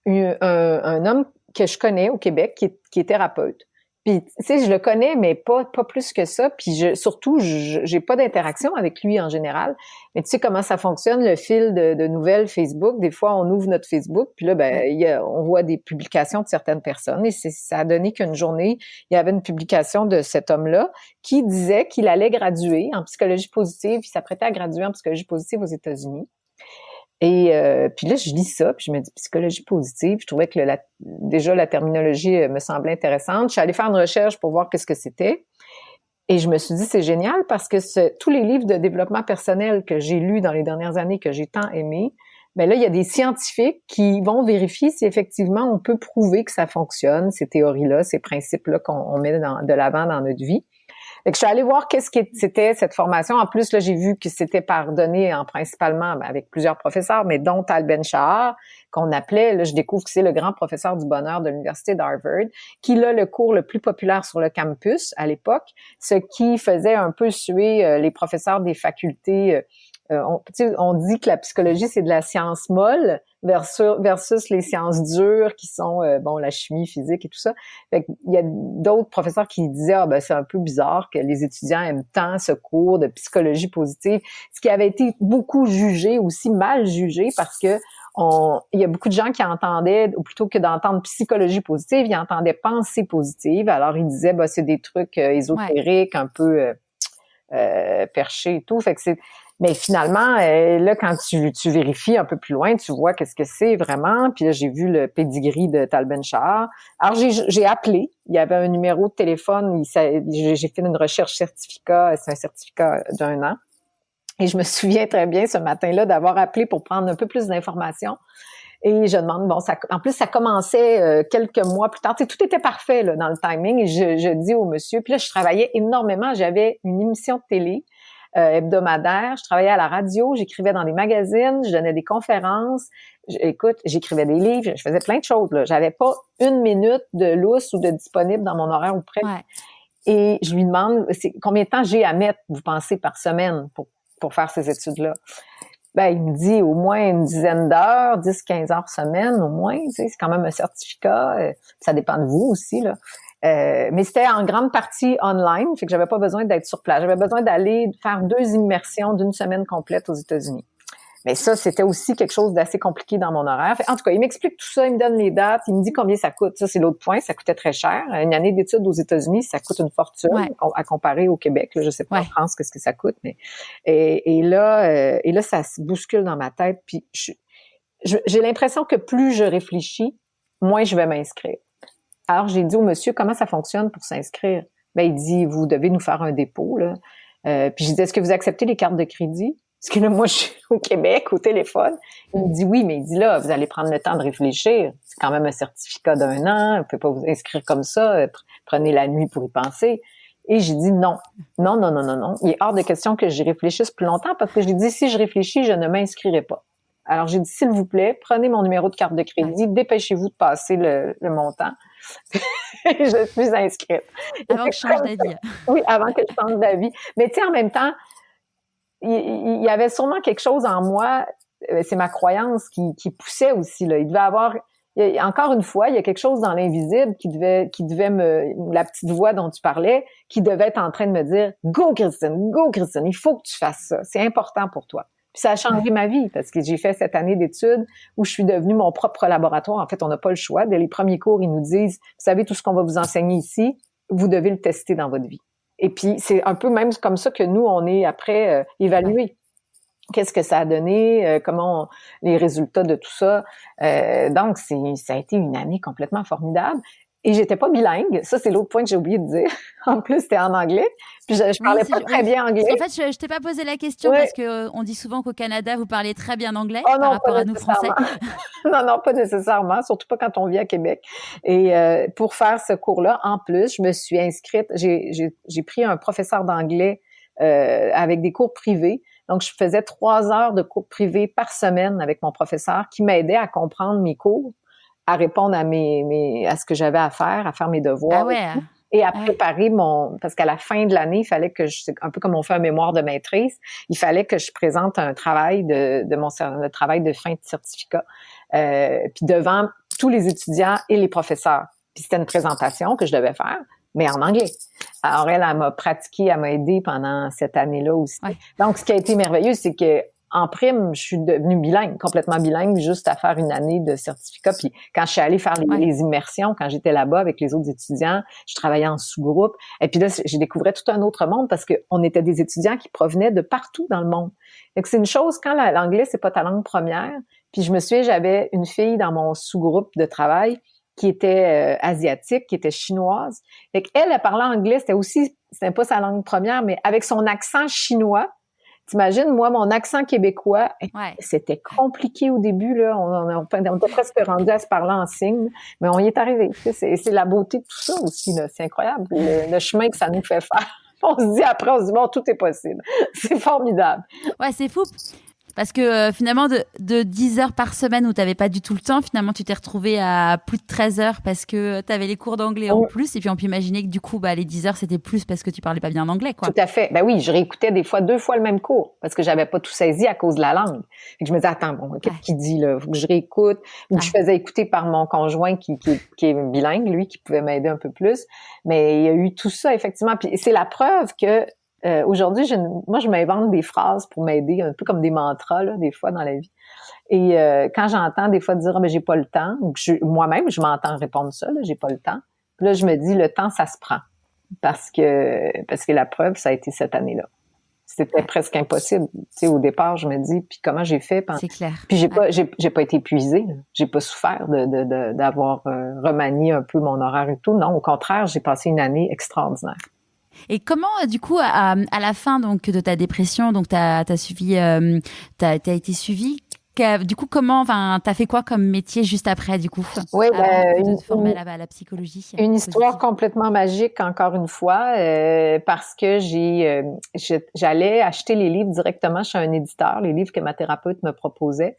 Speaker 1: un homme que je connais au Québec qui est thérapeute. Puis, tu sais, je le connais, mais pas plus que ça. Puis, surtout, j'ai pas d'interaction avec lui en général. Mais tu sais comment ça fonctionne, le fil de nouvelles Facebook. Des fois, on ouvre notre Facebook, puis là, on voit des publications de certaines personnes. Et ça a donné qu'une journée, il y avait une publication de cet homme-là qui disait qu'il allait graduer en psychologie positive. Il s'apprêtait à graduer en psychologie positive aux États-Unis. Et puis là, je lis ça, puis je me dis psychologie positive. Je trouvais que déjà la terminologie me semblait intéressante. Je suis allée faire une recherche pour voir qu'est-ce que c'était. Et je me suis dit, c'est génial parce que tous les livres de développement personnel que j'ai lus dans les dernières années, que j'ai tant aimés, là, il y a des scientifiques qui vont vérifier si effectivement on peut prouver que ça fonctionne, ces théories-là, ces principes-là qu'on met de l'avant dans notre vie. Fait que je suis allée voir c'était cette formation. En plus, là, j'ai vu que c'était donné principalement avec plusieurs professeurs, mais dont Tal Ben-Shahar, qu'on appelait, là, je découvre que c'est le grand professeur du bonheur de l'université d'Harvard, qui a le cours le plus populaire sur le campus à l'époque, ce qui faisait un peu suer les professeurs des facultés. On dit que la psychologie, c'est de la science molle versus les sciences dures qui sont, la chimie, physique et tout ça. Fait qu'il y a d'autres professeurs qui disaient, c'est un peu bizarre que les étudiants aiment tant ce cours de psychologie positive, ce qui avait été beaucoup jugé, aussi mal jugé, parce que il y a beaucoup de gens qui entendaient, ou plutôt que d'entendre psychologie positive, ils entendaient pensée positive. Alors, ils disaient, c'est des trucs ésotériques, un peu perchés et tout. Fait que mais finalement, là, quand tu vérifies un peu plus loin, tu vois qu'est-ce que c'est vraiment. Puis là, j'ai vu le pedigree de Tal Ben-Shahar. Alors, j'ai appelé. Il y avait un numéro de téléphone. J'ai fait une recherche certificat. C'est un certificat d'1 an. Et je me souviens très bien ce matin-là d'avoir appelé pour prendre un peu plus d'informations. Et je demande, en plus, ça commençait quelques mois plus tard. Tu sais, tout était parfait là, dans le timing. Et je dis au monsieur, puis là, je travaillais énormément. J'avais une émission de télé hebdomadaire. Je travaillais à la radio, j'écrivais dans des magazines, je donnais des conférences. Écoute, j'écrivais des livres, je faisais plein de choses. Là. J'avais pas une minute de lousse ou de disponible dans mon horaire ou près.
Speaker 2: Ouais.
Speaker 1: Et je lui demande, combien de temps j'ai à mettre, vous pensez, par semaine pour faire ces études-là? Ben, il me dit au moins une dizaine d'heures, 10-15 heures semaine au moins. Tu sais, c'est quand même un certificat. Ça dépend de vous aussi, là. Mais c'était en grande partie online, fait que j'avais pas besoin d'être sur place. J'avais besoin d'aller faire 2 immersions d'une semaine complète aux États-Unis. Mais ça, c'était aussi quelque chose d'assez compliqué dans mon horaire. En tout cas, il m'explique tout ça, il me donne les dates, il me dit combien ça coûte. Ça, c'est l'autre point, ça coûtait très cher. Une année d'études aux États-Unis, ça coûte une fortune à comparer au Québec. Là, je sais pas en France qu'est-ce que ça coûte, mais et là, ça se bouscule dans ma tête. Puis j'ai l'impression que plus je réfléchis, moins je vais m'inscrire. Alors, j'ai dit au monsieur, comment ça fonctionne pour s'inscrire? Ben, il dit, vous devez nous faire un dépôt, là. Puis j'ai dit, est-ce que vous acceptez les cartes de crédit? Parce que là, moi, je suis au Québec, au téléphone. Il me dit oui, mais il dit là, vous allez prendre le temps de réfléchir. C'est quand même un certificat d'1 an. Vous pouvez pas vous inscrire comme ça. Prenez la nuit pour y penser. Et j'ai dit non. Non. Il est hors de question que j'y réfléchisse plus longtemps parce que j'ai dit, si je réfléchis, je ne m'inscrirai pas. Alors, j'ai dit, s'il vous plaît, prenez mon numéro de carte de crédit, dépêchez-vous de passer le montant. Je suis inscrite.
Speaker 2: Avant que je change d'avis.
Speaker 1: Oui, avant que je change d'avis. Mais tu sais, en même temps, il y avait sûrement quelque chose en moi, c'est ma croyance qui poussait aussi, là. Il devait avoir, encore une fois, il y a quelque chose dans l'invisible qui devait la petite voix dont tu parlais, qui devait être en train de me dire, go Christine, il faut que tu fasses ça. C'est important pour toi. Puis ça a changé ma vie parce que j'ai fait cette année d'études où je suis devenue mon propre laboratoire. En fait, on n'a pas le choix. Dès les premiers cours, ils nous disent, vous savez, tout ce qu'on va vous enseigner ici, vous devez le tester dans votre vie. Et puis, c'est un peu même comme ça que nous, on est après évalués. Qu'est-ce que ça a donné, les résultats de tout ça. Donc, ça a été une année complètement formidable. Et j'étais pas bilingue. Ça, c'est l'autre point que j'ai oublié de dire. En plus, c'était en anglais. Puis je parlais pas très bien anglais.
Speaker 2: En fait, je t'ai pas posé la question parce que on dit souvent qu'au Canada, vous parlez très bien anglais par rapport à nous Français.
Speaker 1: Non, pas nécessairement. Surtout pas quand on vit à Québec. Et pour faire ce cours-là, en plus, je me suis inscrite. J'ai pris un professeur d'anglais avec des cours privés. Donc, je faisais 3 heures de cours privés par semaine avec mon professeur qui m'aidait à comprendre mes cours, à répondre à ce que j'avais à faire mes devoirs. Et à préparer parce qu'à la fin de l'année, il fallait que c'est un peu comme on fait un mémoire de maîtrise, il fallait que je présente un travail le travail de fin de certificat, puis devant tous les étudiants et les professeurs. Puis c'était une présentation que je devais faire, mais en anglais. Alors elle m'a pratiqué, elle m'a aidé pendant cette année-là aussi. Donc ce qui a été merveilleux, c'est que en prime, je suis devenue complètement bilingue, juste à faire une année de certificat. Puis quand je suis allée faire les immersions, quand j'étais là-bas avec les autres étudiants, je travaillais en sous-groupe. Et puis là, j'ai découvert tout un autre monde parce qu'on était des étudiants qui provenaient de partout dans le monde. Et que c'est une chose, quand l'anglais, c'est pas ta langue première. Puis je me souviens, j'avais une fille dans mon sous-groupe de travail qui était asiatique, qui était chinoise. Fait qu'elle, elle parlait anglais, c'était pas sa langue première, mais avec son accent chinois. T'imagines, moi, mon accent québécois, c'était compliqué au début, là. On était presque rendu à se parler en signe, mais on y est arrivé. C'est la beauté de tout ça aussi, là. C'est incroyable, le chemin que ça nous fait faire. On se dit après, bon, tout est possible. C'est formidable.
Speaker 2: Ouais, c'est fou. Parce que finalement, de 10 heures par semaine où tu n'avais pas du tout le temps, finalement, tu t'es retrouvé à plus de 13 heures parce que tu avais les cours d'anglais en plus. Et puis, on peut imaginer que du coup, les 10 heures, c'était plus parce que tu parlais pas bien anglais, quoi.
Speaker 1: Tout à fait. Ben oui, je réécoutais des fois 2 fois le même cours parce que j'avais pas tout saisi à cause de la langue. Et je me disais, attends, qu'est-ce qu'il dit, là? Faut que je réécoute. Ou que je faisais écouter par mon conjoint qui est bilingue, lui, qui pouvait m'aider un peu plus. Mais il y a eu tout ça, effectivement. Puis c'est la preuve que aujourd'hui, moi, je m'invente des phrases pour m'aider, un peu comme des mantras, là, des fois, dans la vie. Et quand j'entends des fois dire « j'ai pas le temps », ou que moi-même, je m'entends répondre ça, là, « j'ai pas le temps », là, je me dis « le temps, ça se prend ». Parce que la preuve, ça a été cette année-là. C'était presque impossible. Tu sais, au départ, je me dis, puis comment j'ai fait?
Speaker 2: C'est clair.
Speaker 1: Puis j'ai pas été épuisée. J'ai pas souffert d'avoir remanié un peu mon horaire et tout. Non, au contraire, j'ai passé une année extraordinaire.
Speaker 2: Et comment, du coup, à la fin donc de ta dépression, donc t'as suivi, t'as été suivi. Du coup, t'as fait quoi comme métier juste après, du coup,
Speaker 1: Oui,
Speaker 2: avant de te former à la psychologie
Speaker 1: une histoire
Speaker 2: positive?
Speaker 1: complètement magique, encore une fois, parce que j'allais acheter les livres directement chez un éditeur, les livres que ma thérapeute me proposait.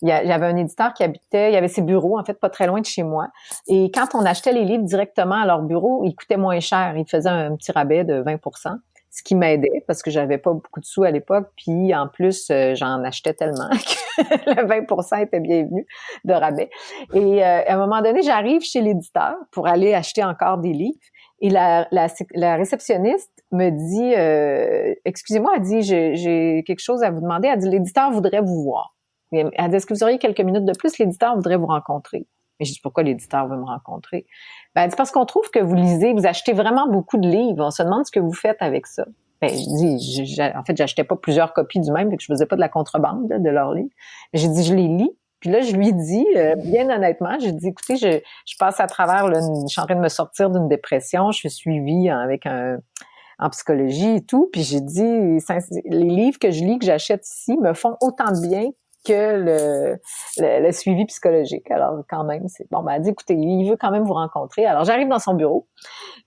Speaker 1: J'avais un éditeur il y avait ses bureaux, en fait, pas très loin de chez moi. Et quand on achetait les livres directement à leur bureau, ils coûtaient moins cher. Ils faisaient un petit rabais de 20%, ce qui m'aidait parce que j'avais pas beaucoup de sous à l'époque. Puis, en plus, j'en achetais tellement que le 20% était bienvenu de rabais. Et à un moment donné, j'arrive chez l'éditeur pour aller acheter encore des livres. Et la réceptionniste me dit, excusez-moi, elle dit, j'ai quelque chose à vous demander. Elle dit, l'éditeur voudrait vous voir. Elle dit, est-ce que vous auriez quelques minutes de plus? L'éditeur voudrait vous rencontrer. Mais je dis, pourquoi l'éditeur veut me rencontrer? Ben, elle dit, parce qu'on trouve que vous lisez, vous achetez vraiment beaucoup de livres. On se demande ce que vous faites avec ça. Ben, je dis, en fait, j'achetais pas plusieurs copies du même, donc je faisais pas de la contrebande là, de leurs livres. Mais j'ai dit, je les lis. Puis là, je lui dis, bien honnêtement, j'ai dit, écoutez, je passe à travers, là, je suis en train de me sortir d'une dépression, je suis suivie en psychologie et tout. Puis j'ai dit, les livres que je lis, que j'achète ici, me font autant de bien que le suivi psychologique. Alors, quand même, c'est bon. Ben, elle dit, écoutez, il veut quand même vous rencontrer. Alors, j'arrive dans son bureau,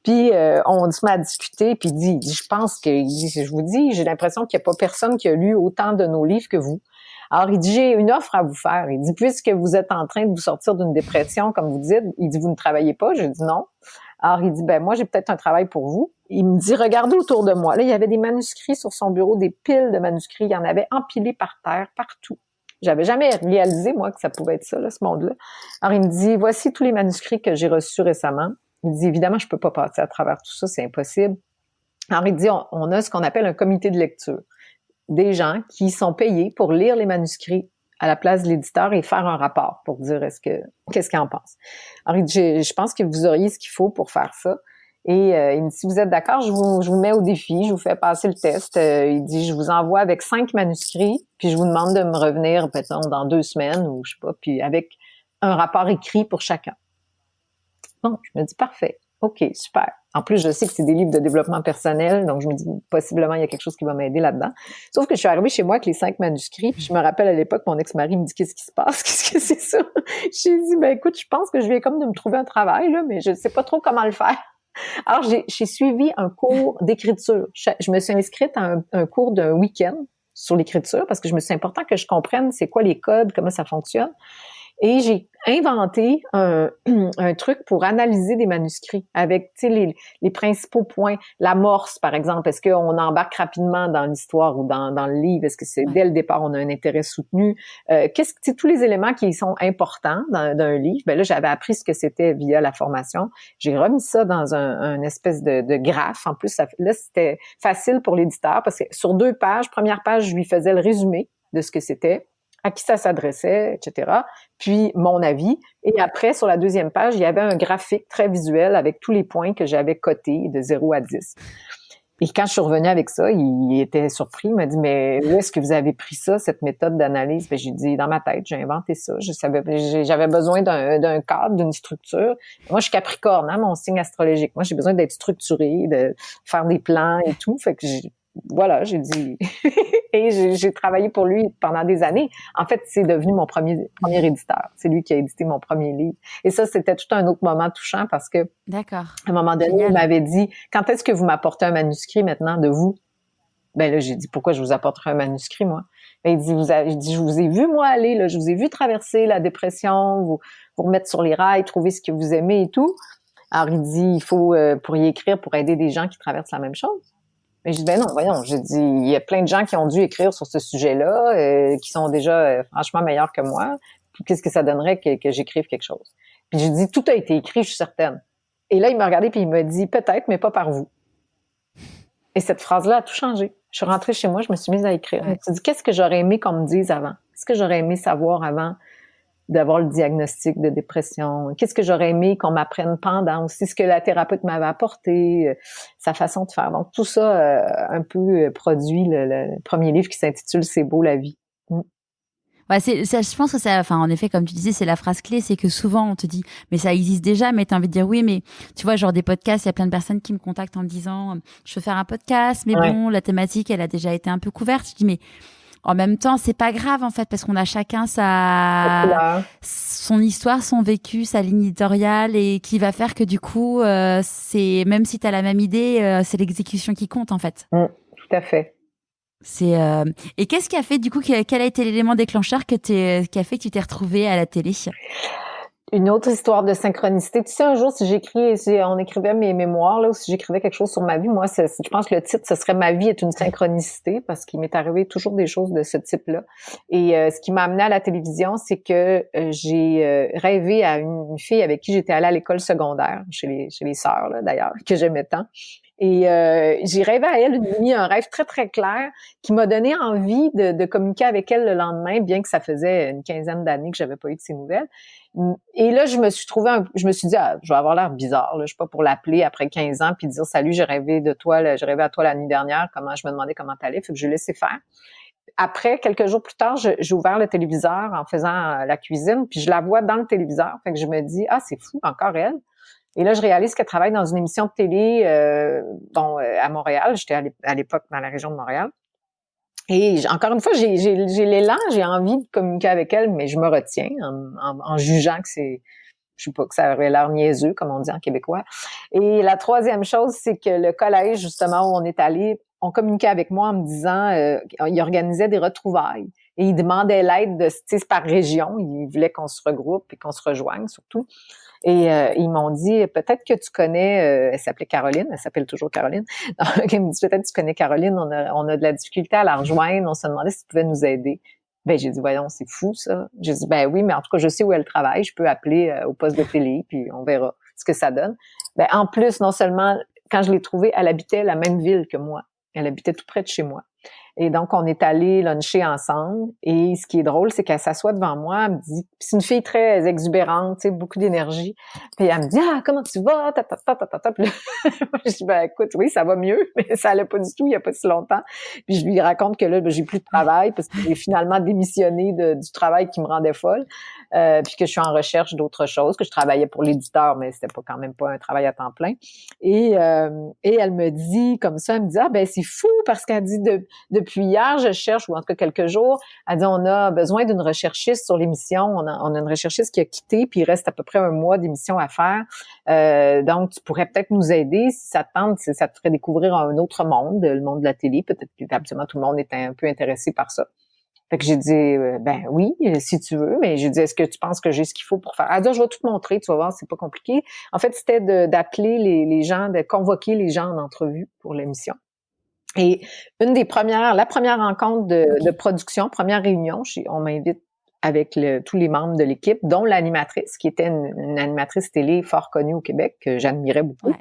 Speaker 1: puis on se met à discuter, puis il dit, je pense que, je vous dis, j'ai l'impression qu'il n'y a pas personne qui a lu autant de nos livres que vous. Alors, il dit, j'ai une offre à vous faire. Il dit, puisque vous êtes en train de vous sortir d'une dépression, comme vous dites, il dit, vous ne travaillez pas? Je dis non. Alors, il dit, ben moi, j'ai peut-être un travail pour vous. Il me dit, regardez autour de moi. Là, il y avait des manuscrits sur son bureau, des piles de manuscrits. Il y en avait empilés par terre, partout. J'avais jamais réalisé, moi, que ça pouvait être ça, là, ce monde-là. Alors, il me dit, voici tous les manuscrits que j'ai reçus récemment. Il me dit, évidemment, je peux pas passer à travers tout ça, c'est impossible. Alors, il dit, on a ce qu'on appelle un comité de lecture. Des gens qui sont payés pour lire les manuscrits à la place de l'éditeur et faire un rapport pour dire qu'est-ce qu'il en pense. Alors, il dit, je pense que vous auriez ce qu'il faut pour faire ça. Et il me dit, si vous êtes d'accord, je vous mets au défi, je vous fais passer le test. Il dit, je vous envoie avec 5 manuscrits, puis je vous demande de me revenir, peut-être dans 2 semaines ou je sais pas, puis avec un rapport écrit pour chacun. Bon, je me dis, parfait. OK, super. En plus, je sais que c'est des livres de développement personnel, donc je me dis, possiblement, il y a quelque chose qui va m'aider là-dedans. Sauf que je suis arrivée chez moi avec les 5 manuscrits, puis je me rappelle à l'époque, mon ex-mari me dit, qu'est-ce qui se passe? Qu'est-ce que c'est ça? J'ai dit, ben écoute, je pense que je viens comme de me trouver un travail, là, mais je ne sais pas trop comment le faire. Alors, j'ai suivi un cours d'écriture. Je me suis inscrite à un cours d'un week-end sur l'écriture parce que je me suis dit, c'est important que je comprenne c'est quoi les codes, comment ça fonctionne. Et j'ai inventé un truc pour analyser des manuscrits avec, tu sais, les principaux points. L'amorce, par exemple. Est-ce qu'on embarque rapidement dans l'histoire ou dans le livre? Est-ce que c'est dès le départ, on a un intérêt soutenu? Tous les éléments qui sont importants d'un livre. Ben là, j'avais appris ce que c'était via la formation. J'ai remis ça dans un espèce de graphe. En plus, là, c'était facile pour l'éditeur parce que sur 2 pages, première page, je lui faisais le résumé de ce que c'était, à qui ça s'adressait, etc. Puis mon avis. Et après, sur la 2e page, il y avait un graphique très visuel avec tous les points que j'avais cotés de 0 à 10. Et quand je suis revenue avec ça, il était surpris. Il m'a dit, mais où est-ce que vous avez pris ça, cette méthode d'analyse? Ben, j'ai dit, dans ma tête, j'ai inventé ça. J'avais besoin d'un cadre, d'une structure. Moi, je suis Capricorne, hein, mon signe astrologique. Moi, j'ai besoin d'être structurée, de faire des plans et tout. Fait que voilà, j'ai dit... Et j'ai travaillé pour lui pendant des années. En fait, c'est devenu mon premier éditeur. C'est lui qui a édité mon premier livre. Et ça, c'était tout un autre moment touchant parce que,
Speaker 2: d'accord,
Speaker 1: à un moment donné, génial, il m'avait dit, quand est-ce que vous m'apportez un manuscrit maintenant de vous? Ben là, j'ai dit, pourquoi je vous apporterai un manuscrit, moi? Ben, il dit, je vous ai vu, moi, aller, là, je vous ai vu traverser la dépression, vous remettre sur les rails, trouver ce que vous aimez et tout. Alors, il dit, il faut, pour y écrire, pour aider des gens qui traversent la même chose. Mais je dis, ben non, voyons, j'ai dit, il y a plein de gens qui ont dû écrire sur ce sujet-là, qui sont déjà franchement meilleurs que moi. Puis qu'est-ce que ça donnerait que j'écrive quelque chose? Puis j'ai dit, tout a été écrit, je suis certaine. Et là, il m'a regardé puis il m'a dit, peut-être, mais pas par vous. Et cette phrase-là a tout changé. Je suis rentrée chez moi, je me suis mise à écrire. Ouais. Je me suis dit, qu'est-ce que j'aurais aimé qu'on me dise avant? Qu'est-ce que j'aurais aimé savoir avant d'avoir le diagnostic de dépression? Qu'est-ce que j'aurais aimé qu'on m'apprenne pendant aussi, ce que la thérapeute m'avait apporté, sa façon de faire. Donc, tout ça un peu produit le premier livre qui s'intitule « C'est beau la vie ».
Speaker 2: Ouais, je pense que ça, enfin, en effet, comme tu disais, c'est la phrase clé, c'est que souvent on te dit, mais ça existe déjà, mais t'as envie de dire oui, mais tu vois, genre des podcasts, il y a plein de personnes qui me contactent en me disant, je veux faire un podcast, mais
Speaker 1: Ouais.
Speaker 2: bon, la thématique, elle a déjà été un peu couverte. Je dis, mais en même temps, c'est pas grave, en fait, parce qu'on a chacun son histoire, son vécu, sa ligne éditoriale, et qui va faire que du coup, c'est, même si t'as la même idée, c'est l'exécution qui compte, en fait.
Speaker 1: Tout à fait.
Speaker 2: Et qu'est-ce qui a fait, du coup, quel a été l'élément déclencheur qui a fait que tu t'es retrouvée à la télé?
Speaker 1: Une autre histoire de synchronicité. Tu sais, un jour, si on écrivait mes mémoires, là, ou si j'écrivais quelque chose sur ma vie, moi, je pense que le titre, ce serait Ma vie est une synchronicité, parce qu'il m'est arrivé toujours des choses de ce type-là. Et ce qui m'a amené à la télévision, c'est que j'ai rêvé à une fille avec qui j'étais allée à l'école secondaire, chez les sœurs, là, d'ailleurs, que j'aimais tant. Et j'ai rêvé à elle une nuit, un rêve très, très clair qui m'a donné envie de communiquer avec elle le lendemain, bien que ça faisait une quinzaine d'années que j'avais pas eu de ses nouvelles. Et là, je me suis dit, je vais avoir l'air bizarre, là. Je suis pas pour l'appeler après 15 ans puis dire, salut, j'ai rêvé de toi, là, j'ai rêvé à toi la nuit dernière, je me demandais comment t'allais, fait que je l'ai laissé faire. Après, quelques jours plus tard, j'ai ouvert le téléviseur en faisant la cuisine, puis je la vois dans le téléviseur, fait que je me dis, c'est fou, encore elle. Et là, je réalise qu'elle travaille dans une émission de télé à Montréal. J'étais à l'époque dans la région de Montréal. Et encore une fois, j'ai l'élan, j'ai envie de communiquer avec elle, mais je me retiens en jugeant que je sais pas, que ça aurait l'air niaiseux, comme on dit en québécois. Et la troisième chose, c'est que le collège, justement, où on est allé, on communiquait avec moi en me disant, il organisait des retrouvailles. Et il demandait l'aide par région. Il voulait qu'on se regroupe et qu'on se rejoigne, surtout. Et ils m'ont dit, peut-être que tu connais, elle s'appelait Caroline, elle s'appelle toujours Caroline. Donc, ils me dit, peut-être que tu connais Caroline, on a de la difficulté à la rejoindre, on se demandait si tu pouvais nous aider. Ben, j'ai dit, voyons, c'est fou, ça. J'ai dit, ben oui, mais en tout cas, je sais où elle travaille, je peux appeler au poste de télé, puis on verra ce que ça donne. Ben, en plus, non seulement, quand je l'ai trouvée, elle habitait la même ville que moi. Elle habitait tout près de chez moi. Et donc, on est allés luncher ensemble. Et ce qui est drôle, c'est qu'elle s'assoit devant moi, elle me dit, c'est une fille très exubérante, tu sais, beaucoup d'énergie. Puis elle me dit, comment tu vas? Puis là, je dis, ben écoute, oui, ça va mieux, mais ça allait pas du tout il y a pas si longtemps. Puis je lui raconte que là, j'ai plus de travail parce que j'ai finalement démissionné du travail qui me rendait folle. Puis que je suis en recherche d'autres choses, que je travaillais pour l'éditeur, mais c'était quand même pas un travail à temps plein. Et elle me dit comme ça, elle me dit, ben c'est fou parce qu'elle dit depuis hier, je cherche, ou en tout cas quelques jours, elle dit, on a besoin d'une recherchiste sur l'émission. On a une recherchiste qui a quitté, puis il reste à peu près un mois d'émission à faire. Donc, tu pourrais peut-être nous aider si ça te tente, si ça te ferait découvrir un autre monde, le monde de la télé. Peut-être que absolument tout le monde est un peu intéressé par ça. Fait que j'ai dit, ben oui, si tu veux, mais j'ai dit, est-ce que tu penses que j'ai ce qu'il faut pour faire? Elle dit, je vais tout te montrer, tu vas voir, c'est pas compliqué. En fait, c'était d'appeler les gens, de convoquer les gens en entrevue pour l'émission. Et la première rencontre de production, première réunion, on m'invite avec tous les membres de l'équipe, dont l'animatrice, qui était une animatrice télé fort connue au Québec, que j'admirais beaucoup. Ouais.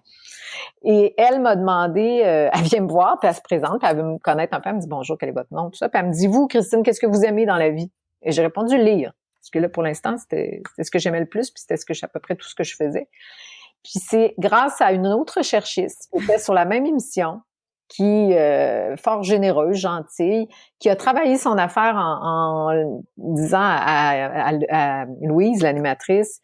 Speaker 1: Et elle m'a demandé, elle vient me voir, puis elle se présente, puis elle veut me connaître un peu, elle me dit bonjour, quel est votre nom, tout ça, puis elle me dit, vous, Christine, qu'est-ce que vous aimez dans la vie? Et j'ai répondu lire, parce que là, pour l'instant, c'était ce que j'aimais le plus, puis c'était à peu près tout ce que je faisais. Puis c'est grâce à une autre recherchiste qui était sur la même émission, qui fort généreuse, gentille, qui a travaillé son affaire en disant à Louise, l'animatrice,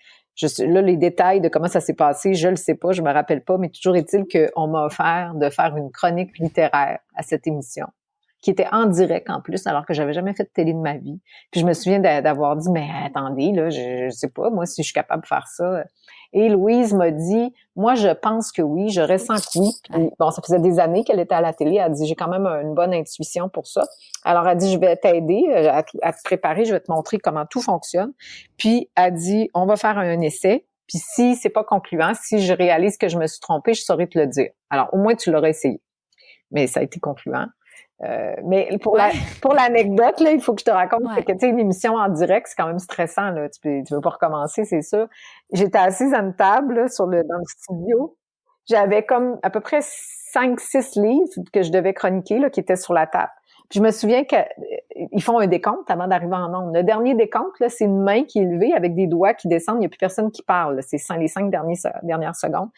Speaker 1: là, les détails de comment ça s'est passé, je le sais pas, je me rappelle pas, mais toujours est-il qu'on m'a offert de faire une chronique littéraire à cette émission, qui était en direct en plus, alors que j'avais jamais fait de télé de ma vie. Puis je me souviens d'avoir dit, mais attendez, là, je sais pas, moi, si je suis capable de faire ça. Et Louise m'a dit, moi, je pense que oui, je ressens que oui. Puis, bon, ça faisait des années qu'elle était à la télé. Elle a dit, j'ai quand même une bonne intuition pour ça. Alors, elle a dit, je vais t'aider à te préparer, je vais te montrer comment tout fonctionne. Puis, elle a dit, on va faire un essai. Puis, si c'est pas concluant, si je réalise que je me suis trompée, je saurais te le dire. Alors, au moins, tu l'auras essayé. Mais ça a été concluant. Mais pour l'anecdote, là, il faut que je te raconte que, tu sais, une émission en direct, c'est quand même stressant, là. Tu veux pas recommencer, c'est sûr. J'étais assise à une table, là, dans le studio. J'avais comme à peu près 5-6 livres que je devais chroniquer, là, qui étaient sur la table. Puis je me souviens qu'ils font un décompte avant d'arriver en ondes. Le dernier décompte, là, c'est une main qui est levée avec des doigts qui descendent. Il n'y a plus personne qui parle, là. C'est les 5 dernières secondes.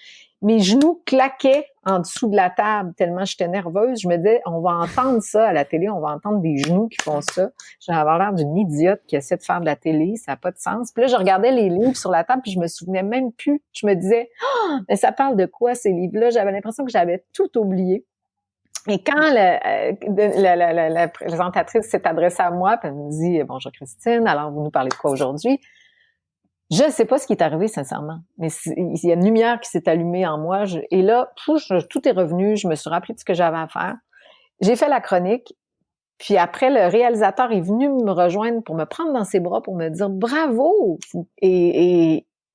Speaker 1: mes genoux claquaient en dessous de la table tellement j'étais nerveuse. Je me disais, on va entendre ça à la télé, on va entendre des genoux qui font ça. J'avais l'air d'une idiote qui essaie de faire de la télé, ça n'a pas de sens. Puis là, je regardais les livres sur la table, puis je me souvenais même plus. Je me disais, mais ça parle de quoi ces livres-là? J'avais l'impression que j'avais tout oublié. Et quand la présentatrice s'est adressée à moi, puis elle me dit, bonjour Christine, alors vous nous parlez de quoi aujourd'hui? Je ne sais pas ce qui est arrivé, sincèrement, mais il y a une lumière qui s'est allumée en moi. Et là, tout est revenu. Je me suis rappelé de ce que j'avais à faire. J'ai fait la chronique. Puis après, le réalisateur est venu me rejoindre pour me prendre dans ses bras pour me dire bravo.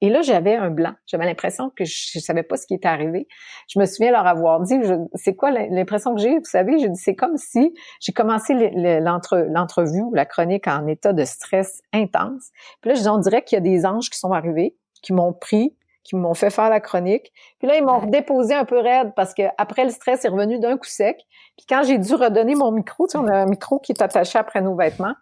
Speaker 1: Et là, j'avais un blanc. J'avais l'impression que je savais pas ce qui était arrivé. Je me souviens leur avoir dit, c'est quoi l'impression que j'ai? Vous savez, j'ai dit, c'est comme si j'ai commencé l'entrevue ou la chronique en état de stress intense. Puis là, on dirait qu'il y a des anges qui sont arrivés, qui m'ont pris, qui m'ont fait faire la chronique. Puis là, ils m'ont déposé un peu raide parce que après le stress est revenu d'un coup sec. Puis quand j'ai dû redonner mon micro, tu sais, on a un micro qui est attaché après nos vêtements,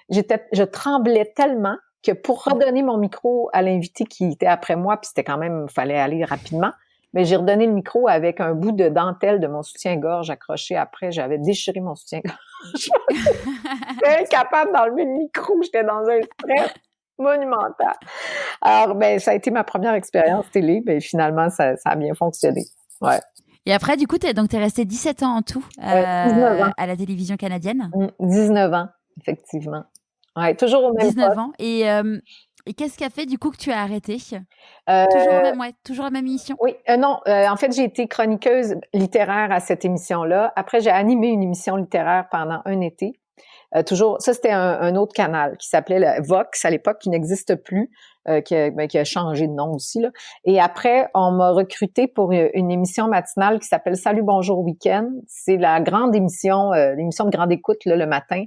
Speaker 1: je tremblais tellement que pour redonner mon micro à l'invité qui était après moi, puis c'était quand même, fallait aller rapidement, mais j'ai redonné le micro avec un bout de dentelle de mon soutien-gorge accroché après. J'avais déchiré mon soutien-gorge. J'étais incapable d'enlever le micro. J'étais dans un stress monumental. Alors, ça a été ma première expérience télé. Finalement, ça a bien fonctionné. Ouais.
Speaker 2: Et après, du coup, t'es resté 17 ans en tout
Speaker 1: 19 ans.
Speaker 2: à la télévision canadienne.
Speaker 1: 19 ans, effectivement. Ouais, toujours au même
Speaker 2: 19
Speaker 1: poste.
Speaker 2: ans. Et qu'est-ce qui a fait, du coup, que tu as arrêté? Toujours la même émission?
Speaker 1: Oui, non. En fait, j'ai été chroniqueuse littéraire à cette émission-là. Après, j'ai animé une émission littéraire pendant un été. Toujours, ça c'était un autre canal qui s'appelait Vox à l'époque, qui n'existe plus, qui a changé de nom aussi là. Et après, on m'a recruté pour une émission matinale qui s'appelle Salut Bonjour Week-end. C'est la grande émission, l'émission de grande écoute là, le matin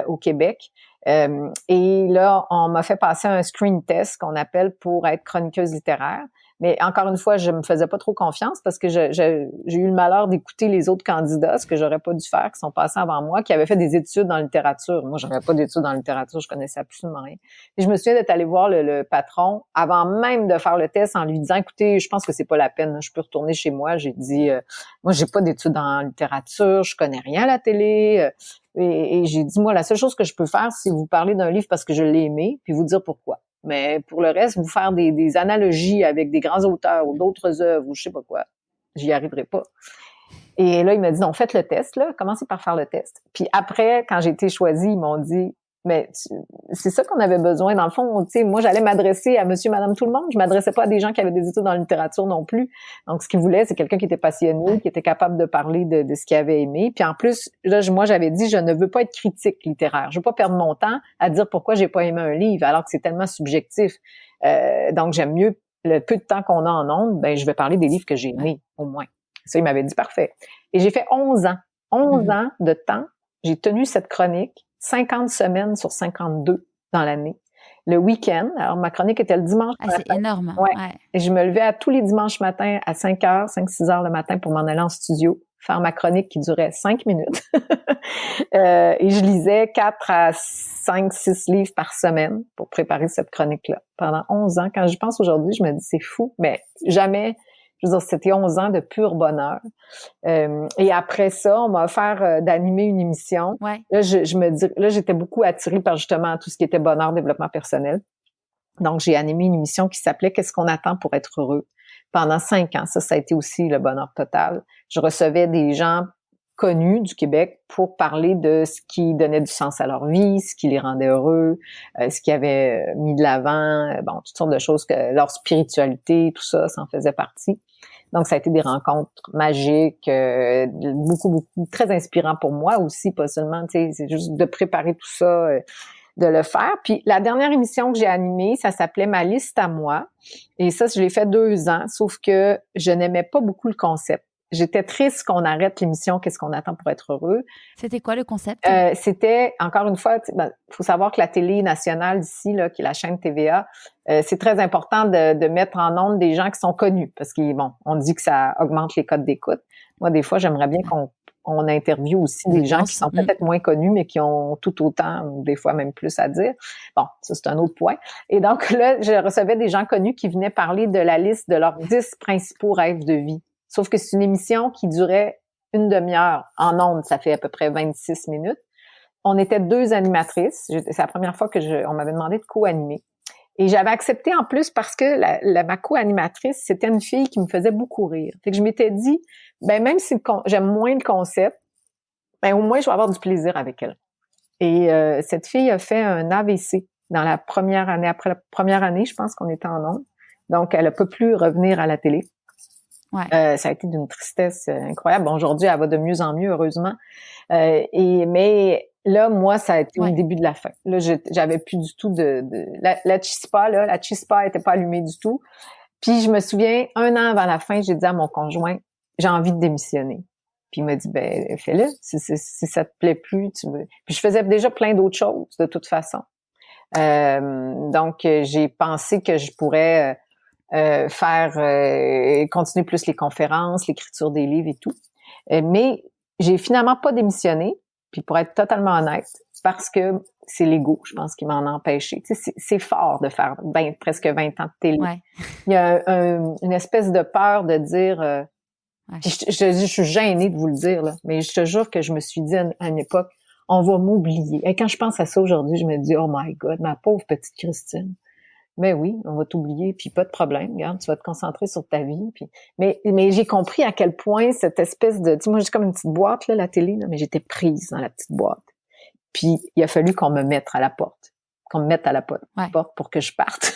Speaker 1: au Québec. Et là, on m'a fait passer un screen test qu'on appelle pour être chroniqueuse littéraire. Mais encore une fois, je me faisais pas trop confiance parce que j'ai eu le malheur d'écouter les autres candidats, ce que j'aurais pas dû faire, qui sont passés avant moi, qui avaient fait des études en littérature. Moi, j'avais pas d'études en littérature, je connaissais absolument rien. Et je me souviens d'être allée voir le patron avant même de faire le test en lui disant, écoutez, je pense que c'est pas la peine, je peux retourner chez moi. J'ai dit, moi, j'ai pas d'études en littérature, je connais rien à la télé. Et j'ai dit, moi, la seule chose que je peux faire, c'est vous parler d'un livre parce que je l'ai aimé, puis vous dire pourquoi. Mais pour le reste, vous faire des analogies avec des grands auteurs ou d'autres œuvres ou je sais pas quoi, j'y arriverai pas. Et là, il m'a dit, non, faites le test, là, commencez par faire le test. Puis après, quand j'ai été choisie, ils m'ont dit, mais c'est ça qu'on avait besoin. Dans le fond, tu sais, moi, j'allais m'adresser à monsieur, madame, tout le monde. Je m'adressais pas à des gens qui avaient des études en littérature non plus. Donc, ce qu'ils voulaient, c'est quelqu'un qui était passionné, qui était capable de parler de ce qu'il avait aimé. Puis en plus, là, moi, j'avais dit, je ne veux pas être critique littéraire. Je veux pas perdre mon temps à dire pourquoi j'ai pas aimé un livre, alors que c'est tellement subjectif. Donc, j'aime mieux, le peu de temps qu'on a en ondes, je vais parler des livres que j'ai aimés, au moins. Ça, il m'avait dit, parfait. Et j'ai fait 11 ans. 11 ans de temps. J'ai tenu cette chronique. 50 semaines sur 52 dans l'année. Le week-end, alors ma chronique était le dimanche matin.
Speaker 2: C'est énorme.
Speaker 1: Ouais. Et je me levais à tous les dimanches matins à 5 heures le matin pour m'en aller en studio, faire ma chronique qui durait 5 minutes. Et je lisais 4 à 5, 6 livres par semaine pour préparer cette chronique-là. Pendant 11 ans, quand je pense aujourd'hui, je me dis c'est fou, mais jamais... Je veux dire, c'était 11 ans de pur bonheur. Et après ça, on m'a offert d'animer une émission.
Speaker 2: Ouais.
Speaker 1: Là, j'étais beaucoup attirée par justement tout ce qui était bonheur, développement personnel. Donc, j'ai animé une émission qui s'appelait « Qu'est-ce qu'on attend pour être heureux ?» pendant 5 ans. Ça a été aussi le bonheur total. Je recevais des gens connus du Québec pour parler de ce qui donnait du sens à leur vie, ce qui les rendait heureux, ce qui avait mis de l'avant, toutes sortes de choses, que leur spiritualité, tout ça, ça en faisait partie. Donc, ça a été des rencontres magiques, beaucoup, très inspirant pour moi aussi, pas seulement, tu sais, c'est juste de préparer tout ça, de le faire. Puis, la dernière émission que j'ai animée, ça s'appelait « Ma liste à moi ». Et ça, je l'ai fait 2 ans, sauf que je n'aimais pas beaucoup le concept. J'étais triste qu'on arrête l'émission « Qu'est-ce qu'on attend pour être heureux ».
Speaker 2: C'était quoi le concept?
Speaker 1: C'était, encore une fois, faut savoir que la télé nationale ici, là, qui est la chaîne TVA, c'est très important de mettre en ondes des gens qui sont connus parce qu'on dit que ça augmente les codes d'écoute. Moi, des fois, j'aimerais bien on interviewe aussi des gens qui sont peut-être moins connus, mais qui ont tout autant, ou des fois même plus à dire. Bon, ça, c'est un autre point. Et donc là, je recevais des gens connus qui venaient parler de la liste de leurs 10 principaux rêves de vie. Sauf que c'est une émission qui durait une demi-heure. En ondes, ça fait à peu près 26 minutes. On était 2 animatrices. C'est la première fois on m'avait demandé de co-animer. Et j'avais accepté en plus parce que ma co-animatrice, c'était une fille qui me faisait beaucoup rire. Fait que je m'étais dit, ben même si j'aime moins le concept, ben au moins je vais avoir du plaisir avec elle. Et cette fille a fait un AVC dans la première année. Après la première année, je pense qu'on était en ondes. Donc, elle a pas pu revenir à la télé.
Speaker 2: Ouais.
Speaker 1: Ça a été d'une tristesse incroyable. Bon, aujourd'hui, elle va de mieux en mieux, heureusement. Mais là, moi, ça a été le début de la fin. Là, j'avais plus du tout la chispa était pas allumée du tout. Puis je me souviens, 1 an avant la fin, j'ai dit à mon conjoint, j'ai envie de démissionner. Puis il m'a dit, ben fais-le. Si ça te plaît plus, tu veux. Puis je faisais déjà plein d'autres choses de toute façon. Donc j'ai pensé que je pourrais continuer plus les conférences, l'écriture des livres et tout. Mais j'ai finalement pas démissionné, puis pour être totalement honnête, parce que c'est l'ego, je pense, qui m'en a empêché. Tu sais, c'est fort de faire presque 20 ans de télé.
Speaker 2: Ouais.
Speaker 1: Il y a une espèce de peur de dire... je suis gênée de vous le dire, là, mais je te jure que je me suis dit à une époque, on va m'oublier. Et quand je pense à ça aujourd'hui, je me dis, oh my God, ma pauvre petite Christine. Mais oui, on va t'oublier, puis pas de problème, regarde, tu vas te concentrer sur ta vie. Puis mais j'ai compris à quel point cette espèce de... Tu sais, moi, j'ai comme une petite boîte, là, la télé, là, mais j'étais prise dans la petite boîte. Puis il a fallu qu'on me mette à la porte. Qu'on me mette à la porte pour que je parte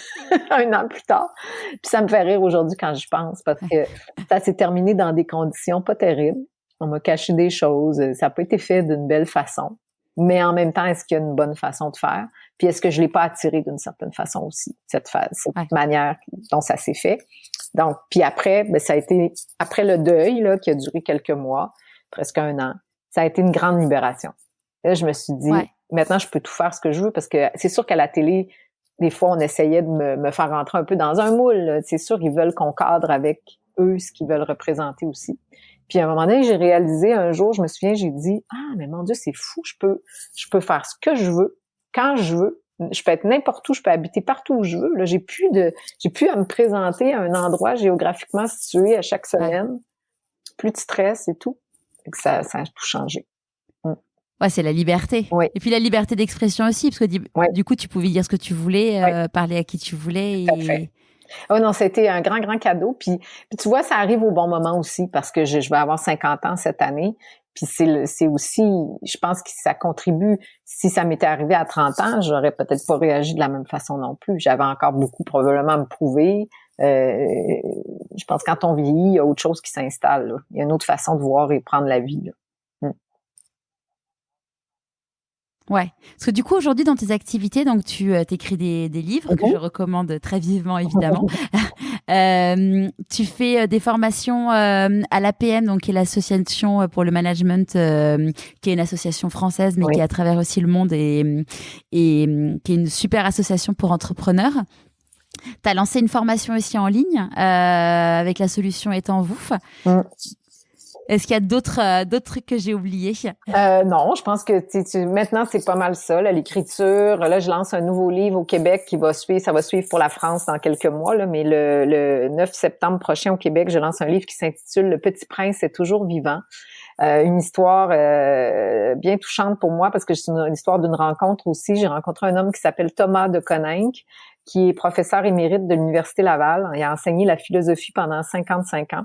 Speaker 1: 1 an plus tard. Puis ça me fait rire aujourd'hui quand j'y pense, parce que ça s'est terminé dans des conditions pas terribles. On m'a caché des choses, ça n'a pas été fait d'une belle façon. Mais en même temps, est-ce qu'il y a une bonne façon de faire? Puis est-ce que je l'ai pas attiré d'une certaine façon aussi, cette manière dont ça s'est fait? Donc, puis après, ben, ça a été, après le deuil, là, qui a duré quelques mois, presque 1 an, ça a été une grande libération. Là, je me suis dit, maintenant, je peux tout faire ce que je veux, parce que c'est sûr qu'à la télé, des fois, on essayait de me faire rentrer un peu dans un moule, là. C'est sûr qu'ils veulent qu'on cadre avec eux ce qu'ils veulent représenter aussi. Puis à un moment donné, j'ai réalisé un jour, je me souviens, j'ai dit, ah, mais mon Dieu, c'est fou, je peux faire ce que je veux, quand je veux. Je peux être n'importe où, je peux habiter partout où je veux. Là, j'ai plus à me présenter à un endroit géographiquement situé à chaque semaine. Plus de stress et tout. Donc ça a tout changé.
Speaker 2: Ouais, c'est la liberté.
Speaker 1: Oui.
Speaker 2: Et puis la liberté d'expression aussi, parce que du coup, tu pouvais dire ce que tu voulais, parler à qui tu voulais.
Speaker 1: Tout à fait. Oh non, c'était un grand, grand cadeau. Puis tu vois, ça arrive au bon moment aussi, parce que je vais avoir 50 ans cette année. Puis c'est aussi, je pense que ça contribue. Si ça m'était arrivé à 30 ans, j'aurais peut-être pas réagi de la même façon non plus. J'avais encore beaucoup probablement à me prouver. Je pense que quand on vieillit, il y a autre chose qui s'installe, là. Il y a une autre façon de voir et prendre la vie, là.
Speaker 2: Ouais, parce que du coup aujourd'hui dans tes activités, donc tu t'écris des livres que je recommande très vivement évidemment. Tu fais des formations à l'APM, donc qui est l'association pour le management, qui est une association française mais qui est à travers aussi le monde et qui est une super association pour entrepreneurs. Tu as lancé une formation aussi en ligne avec la solution Étant Vouf. Est-ce qu'il y a d'autres trucs que j'ai oubliés?
Speaker 1: Non, je pense que maintenant, c'est pas mal ça, là, l'écriture. Là, je lance un nouveau livre au Québec ça va suivre pour la France dans quelques mois, là, mais le 9 septembre prochain au Québec, je lance un livre qui s'intitule Le Petit Prince est toujours vivant. Une histoire bien touchante pour moi, parce que c'est une histoire d'une rencontre aussi. J'ai rencontré un homme qui s'appelle Thomas de Coninck, qui est professeur émérite de l'Université Laval. Il a enseigné la philosophie pendant 55 ans.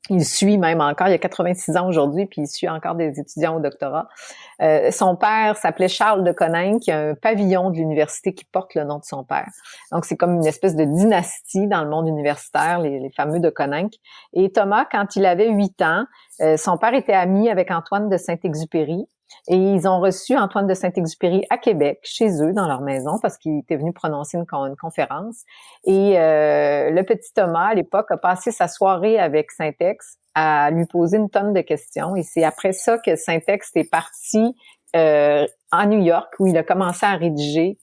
Speaker 1: Il suit même encore, il a 86 ans aujourd'hui, puis il suit encore des étudiants au doctorat. Son père s'appelait Charles de Coninck, il y a un pavillon de l'université qui porte le nom de son père. Donc, c'est comme une espèce de dynastie dans le monde universitaire, les fameux de Coninck. Et Thomas, quand il avait 8 ans, son père était ami avec Antoine de Saint-Exupéry. Et ils ont reçu Antoine de Saint-Exupéry à Québec, chez eux, dans leur maison, parce qu'il était venu prononcer une conférence. Et le petit Thomas, à l'époque, a passé sa soirée avec Saint-Ex à lui poser une tonne de questions. Et c'est après ça que Saint-Ex est parti à New York, où il a commencé à rédiger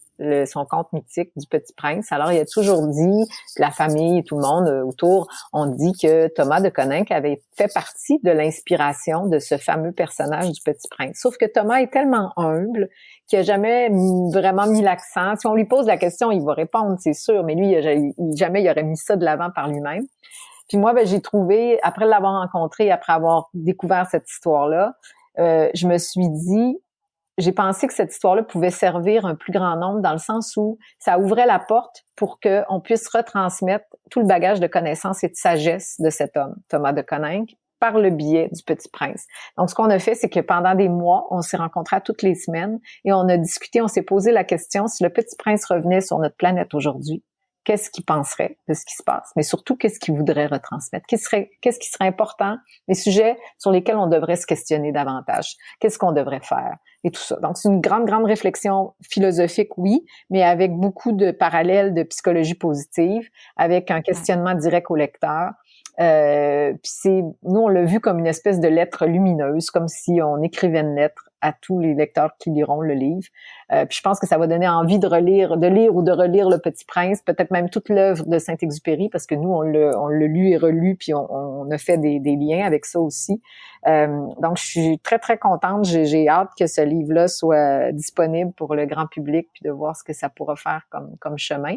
Speaker 1: son conte mythique du Petit Prince. Alors, il a toujours dit, la famille et tout le monde autour, on dit que Thomas de Coninck avait fait partie de l'inspiration de ce fameux personnage du Petit Prince. Sauf que Thomas est tellement humble qu'il n'a jamais vraiment mis l'accent. Si on lui pose la question, il va répondre, c'est sûr, mais lui, jamais il aurait mis ça de l'avant par lui-même. Puis moi, j'ai trouvé, après l'avoir rencontré, après avoir découvert cette histoire-là, je me suis dit, j'ai pensé que cette histoire-là pouvait servir un plus grand nombre dans le sens où ça ouvrait la porte pour qu'on puisse retransmettre tout le bagage de connaissances et de sagesse de cet homme, Thomas de Coninck, par le biais du Petit Prince. Donc, ce qu'on a fait, c'est que pendant des mois, on s'est rencontrés toutes les semaines et on a discuté, on s'est posé la question, si le Petit Prince revenait sur notre planète aujourd'hui, qu'est-ce qu'il penserait de ce qui se passe, mais surtout qu'est-ce qu'il voudrait retransmettre, qu'est-ce qui serait important, les sujets sur lesquels on devrait se questionner davantage, qu'est-ce qu'on devrait faire et tout ça. Donc c'est une grande nous philosophique, oui, mais avec beaucoup de parallèles de psychologie positive, avec un questionnement direct au lecteur. Puis nous on l'a vu comme une espèce de lettre lumineuse, comme si on écrivait une lettre à tous les lecteurs qui liront le livre. Puis je pense que ça va donner envie de lire ou de relire Le Petit Prince, peut-être même toute l'œuvre de Saint-Exupéry, parce que nous, on l'a lu et relu, puis on a fait des liens avec ça aussi. Donc, je suis très, très contente. J'ai hâte que ce livre-là soit disponible pour le grand public, puis de voir ce que ça pourra faire comme chemin.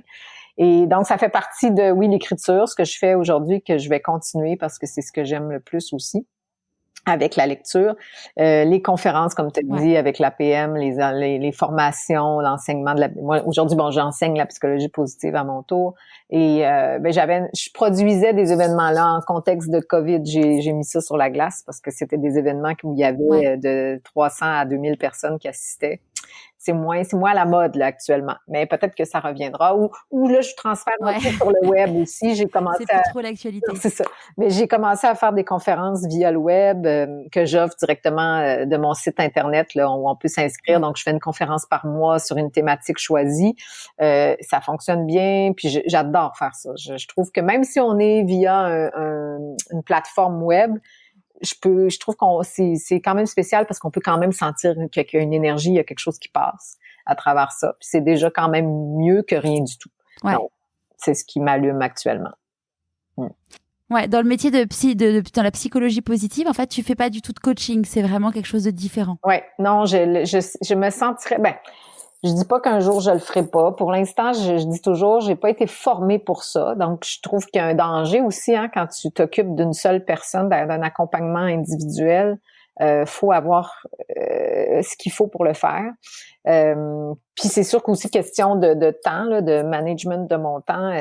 Speaker 1: Et donc, ça fait partie de, oui, l'écriture, ce que je fais aujourd'hui, que je vais continuer parce que c'est ce que j'aime le plus aussi, avec la lecture, les conférences, comme tu as dit, avec l'APM, les formations, l'enseignement moi, aujourd'hui, j'enseigne la psychologie positive à mon tour. Et je produisais des événements là en contexte de COVID. J'ai mis ça sur la glace parce que c'était des événements où il y avait de 300 à 2000 personnes qui assistaient. C'est moins à la mode là actuellement, mais peut-être que ça reviendra ou là je transfère un peu sur le web aussi. J'ai commencé
Speaker 2: c'est plus trop l'actualité.
Speaker 1: C'est ça. Mais j'ai commencé à faire des conférences via le web que j'offre directement de mon site internet là où on peut s'inscrire. Donc je fais une conférence par mois sur une thématique choisie. Ça fonctionne bien, puis j'adore faire ça. Je trouve que même si on est via une plateforme web, je trouve c'est quand même spécial parce qu'on peut quand même sentir qu'il y a une énergie, il y a quelque chose qui passe à travers ça. Puis c'est déjà quand même mieux que rien du tout.
Speaker 2: Ouais.
Speaker 1: Donc, c'est ce qui m'allume actuellement.
Speaker 2: Ouais, dans le métier dans la psychologie positive, en fait, tu fais pas du tout de coaching, c'est vraiment quelque chose de différent.
Speaker 1: Ouais, non, je me sentirais je dis pas qu'un jour je le ferai pas. Pour l'instant, je dis toujours, j'ai pas été formée pour ça. Donc, je trouve qu'il y a un danger aussi, quand tu t'occupes d'une seule personne, d'un accompagnement individuel. Faut avoir ce qu'il faut pour le faire. Puis c'est sûr qu'aussi question de temps, là, de management de mon temps,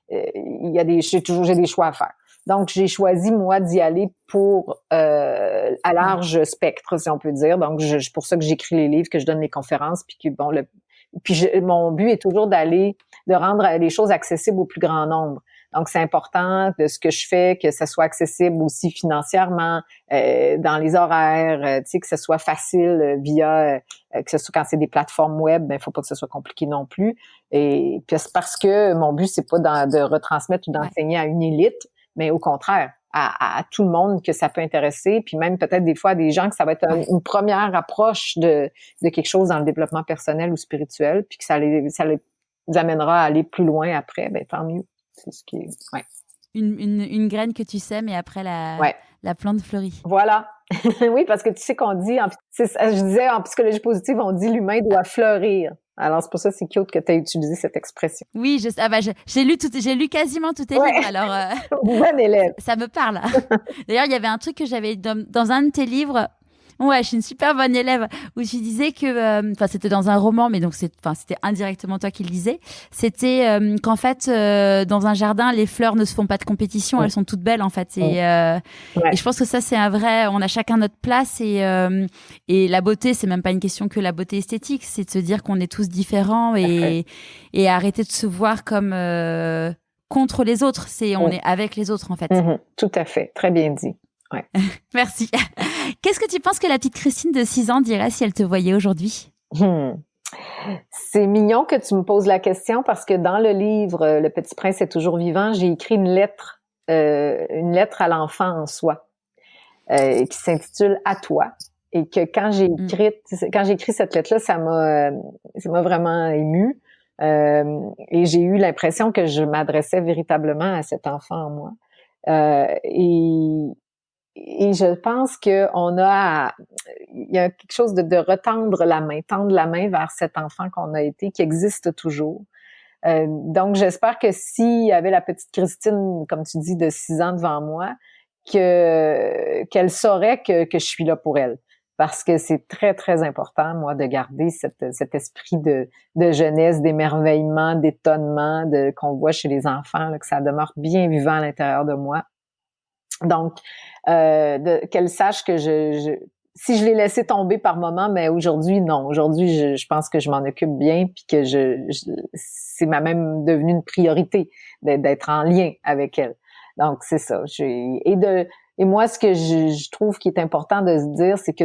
Speaker 1: j'ai des choix à faire. Donc, j'ai choisi, moi, d'y aller pour à large spectre, si on peut dire. Donc, c'est pour ça que j'écris les livres, que je donne les conférences, puis que mon but est toujours de rendre les choses accessibles au plus grand nombre. Donc, c'est important de ce que je fais, que ça soit accessible aussi financièrement, dans les horaires, que ce soit facile via, que ce soit quand c'est des plateformes web, il faut pas que ce soit compliqué non plus. Et puis c'est parce que mon but, c'est pas de retransmettre ou d'enseigner à une élite, mais au contraire, à tout le monde que ça peut intéresser, puis même peut-être des fois à des gens que ça va être une première approche de quelque chose dans le développement personnel ou spirituel, puis que ça les amènera à aller plus loin après, tant mieux. C'est ce qui est,
Speaker 2: une graine que tu sèmes et après la plante fleurit.
Speaker 1: Voilà. Oui, parce que tu sais qu'on dit, je disais en psychologie positive, on dit l'humain doit fleurir. Alors, c'est pour ça que c'est cute que tu aies utilisé cette expression.
Speaker 2: Oui, j'ai lu quasiment tous tes livres, alors...
Speaker 1: Bon élève.
Speaker 2: Ça me parle. D'ailleurs, il y avait un truc que j'avais dans un de tes livres... Ouais, je suis une super bonne élève, où tu disais que, c'était dans un roman, mais donc c'était indirectement toi qui le disais. C'était qu'en fait, dans un jardin, les fleurs ne se font pas de compétition, elles sont toutes belles en fait. Et je pense que ça c'est un vrai. On a chacun notre place et la beauté, c'est même pas une question que la beauté esthétique, c'est de se dire qu'on est tous différents et arrêter de se voir comme contre les autres. On est avec les autres en fait.
Speaker 1: Tout à fait, très bien dit. Ouais.
Speaker 2: Merci. Qu'est-ce que tu penses que la petite Christine de 6 ans dirait si elle te voyait aujourd'hui?
Speaker 1: C'est mignon que tu me poses la question parce que dans le livre Le Petit Prince est toujours vivant, j'ai écrit une lettre à l'enfant en soi qui s'intitule À toi. Et que quand j'ai écrit cette lettre-là, ça m'a vraiment émue. Et j'ai eu l'impression que je m'adressais véritablement à cet enfant en moi. Et je pense que il y a quelque chose de retendre la main, tendre la main vers cet enfant qu'on a été, qui existe toujours. Donc, j'espère que s'il y avait la petite Christine, comme tu dis, de 6 ans devant moi, qu'elle saurait que je suis là pour elle. Parce que c'est très, très important, moi, de garder cet esprit de jeunesse, d'émerveillement, d'étonnement, qu'on voit chez les enfants, là, que ça demeure bien vivant à l'intérieur de moi. Donc, qu'elle sache que si je l'ai laissé tomber par moment, mais aujourd'hui, non. Aujourd'hui, je pense que je m'en occupe bien, puis que c'est même devenu une priorité d'être en lien avec elle. Donc, c'est ça. Et moi, ce que je trouve qui est important de se dire, c'est que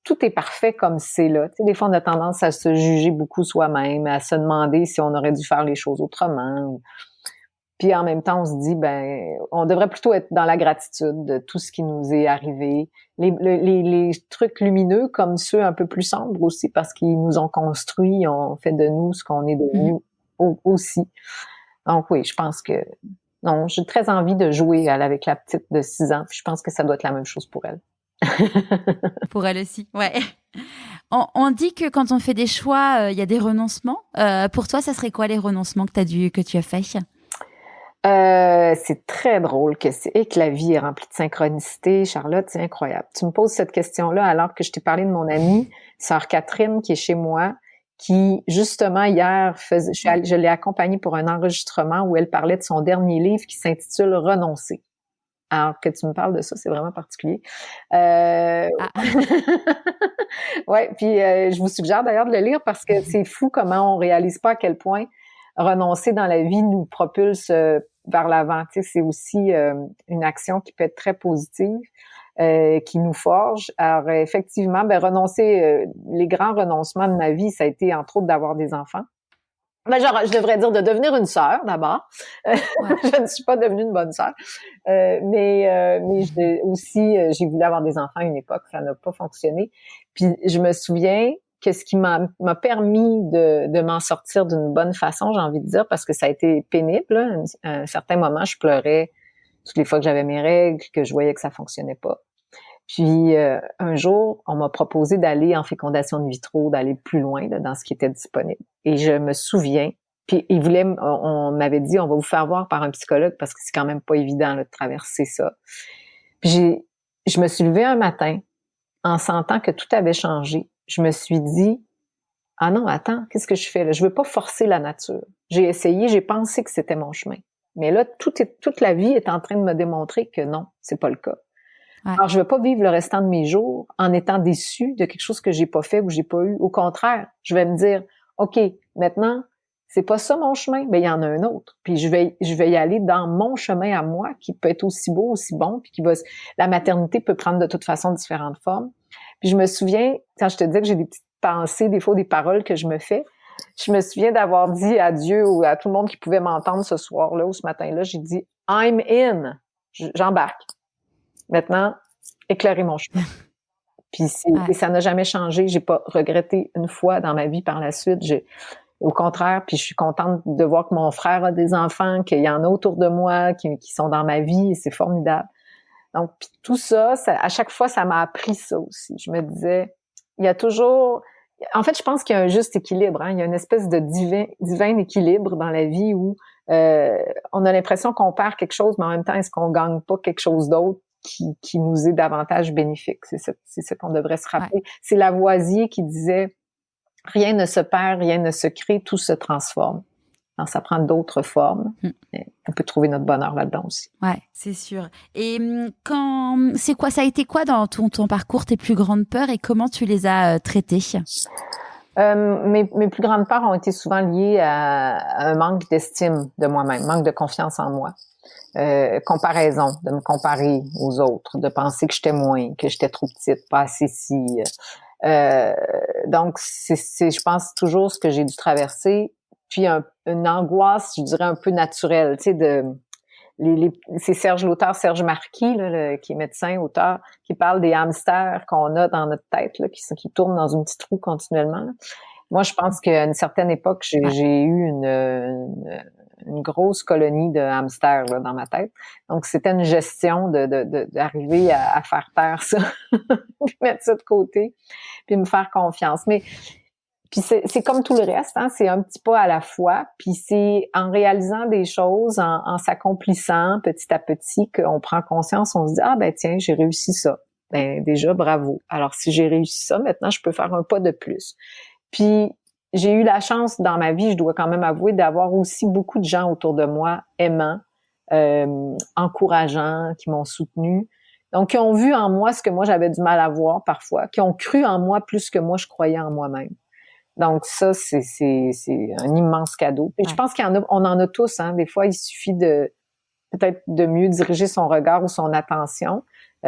Speaker 1: tout est parfait comme c'est là. Tu sais, des fois, on a tendance à se juger beaucoup soi-même, à se demander si on aurait dû faire les choses autrement. Puis en même temps, on se dit, on devrait plutôt être dans la gratitude de tout ce qui nous est arrivé. Les trucs lumineux comme ceux un peu plus sombres aussi, parce qu'ils nous ont construits, ont fait de nous ce qu'on est devenu aussi. Donc oui, je pense que non, j'ai très envie de jouer avec la petite de 6 ans. Puis je pense que ça doit être la même chose pour elle.
Speaker 2: Pour elle aussi, ouais. On dit que quand on fait des choix, il y a des renoncements. Pour toi, ça serait quoi les renoncements que tu as faits?
Speaker 1: C'est très drôle que la vie est remplie de synchronicité. Charlotte, c'est incroyable. Tu me poses cette question-là alors que je t'ai parlé de mon amie, sœur Catherine, qui est chez moi, qui, justement, hier, je l'ai accompagnée pour un enregistrement où elle parlait de son dernier livre qui s'intitule « Renoncer ». Alors que tu me parles de ça, c'est vraiment particulier. Ouais, puis je vous suggère d'ailleurs de le lire parce que c'est fou comment on réalise pas à quel point renoncer dans la vie nous propulse vers l'avant. Tu sais, c'est aussi une action qui peut être très positive, qui nous forge. Alors effectivement, renoncer, les grands renoncements de ma vie, ça a été entre autres d'avoir des enfants. Genre, je devrais dire de devenir une sœur d'abord. Je ne suis pas devenue une bonne sœur, mais j'ai voulu avoir des enfants à une époque, ça n'a pas fonctionné. Puis je me souviens que ce qui m'a permis de m'en sortir d'une bonne façon, j'ai envie de dire, parce que ça a été pénible. Là. À un certain moment, je pleurais toutes les fois que j'avais mes règles, que je voyais que ça fonctionnait pas. Puis un jour, on m'a proposé d'aller en fécondation in vitro, d'aller plus loin là, dans ce qui était disponible. Et je me souviens, puis on m'avait dit, on va vous faire voir par un psychologue parce que c'est quand même pas évident là, de traverser ça. Puis je me suis levée un matin en sentant que tout avait changé. Je me suis dit, ah non, attends, qu'est-ce que je fais là? Je veux pas forcer la nature. J'ai essayé, j'ai pensé que c'était mon chemin. Mais là, toute la vie est en train de me démontrer que non, c'est pas le cas. Ouais. Alors, je veux pas vivre le restant de mes jours en étant déçue de quelque chose que j'ai pas fait ou que j'ai pas eu. Au contraire, je vais me dire, OK, maintenant, c'est pas ça mon chemin, mais il y en a un autre. Puis je vais y aller dans mon chemin à moi, qui peut être aussi beau, aussi bon, puis la maternité peut prendre de toute façon différentes formes. Puis je me souviens, quand je te dis que j'ai des petites pensées, des fois des paroles que je me fais, je me souviens d'avoir dit à Dieu ou à tout le monde qui pouvait m'entendre ce soir-là ou ce matin-là, j'ai dit, I'm in, j'embarque. Maintenant, éclairer mon chemin. Puis et ça n'a jamais changé. J'ai pas regretté une fois dans ma vie par la suite. Au contraire, puis je suis contente de voir que mon frère a des enfants, qu'il y en a autour de moi, qui sont dans ma vie, et c'est formidable. Donc, puis tout ça, à chaque fois, ça m'a appris ça aussi. Je me disais, il y a toujours... En fait, je pense qu'il y a un juste équilibre. Hein? Il y a une espèce de divin équilibre dans la vie où on a l'impression qu'on perd quelque chose, mais en même temps, est-ce qu'on gagne pas quelque chose d'autre qui nous est davantage bénéfique? C'est ça qu'on devrait se rappeler. Ouais. C'est Lavoisier qui disait « Rien ne se perd, rien ne se crée, tout se transforme ». Alors, ça prend d'autres formes. On peut trouver notre bonheur là-dedans aussi.
Speaker 2: Ouais, c'est sûr. Et ça a été quoi dans ton parcours, tes plus grandes peurs et comment tu les as traitées?
Speaker 1: Mes plus grandes peurs ont été souvent liées à un manque d'estime de moi-même, manque de confiance en moi. Comparaison, de me comparer aux autres, de penser que j'étais moins, que j'étais trop petite, pas assez si. Donc, c'est, je pense, toujours ce que j'ai dû traverser. Puis une angoisse, je dirais, un peu naturelle, tu sais, c'est l'auteur Serge Marquis, là, qui est médecin, auteur, qui parle des hamsters qu'on a dans notre tête, là, qui tournent dans une petite roue continuellement. Là. Moi, je pense qu'à une certaine époque, j'ai eu une grosse colonie de hamsters là, dans ma tête. Donc, c'était une gestion d'arriver à faire taire ça, puis mettre ça de côté, puis me faire confiance. Mais puis c'est comme tout le reste, hein, c'est un petit pas à la fois. Puis c'est en réalisant des choses, en s'accomplissant petit à petit, qu'on prend conscience, on se dit, ah ben tiens, j'ai réussi ça. Ben déjà, bravo. Alors si j'ai réussi ça, maintenant je peux faire un pas de plus. Puis j'ai eu la chance dans ma vie, je dois quand même avouer, d'avoir aussi beaucoup de gens autour de moi aimants, encourageants, qui m'ont soutenue. Donc, qui ont vu en moi ce que moi j'avais du mal à voir parfois, qui ont cru en moi plus que moi je croyais en moi-même. Donc ça, c'est un immense cadeau. Et je pense on en a tous, hein. Des fois, il suffit peut-être de mieux diriger son regard ou son attention.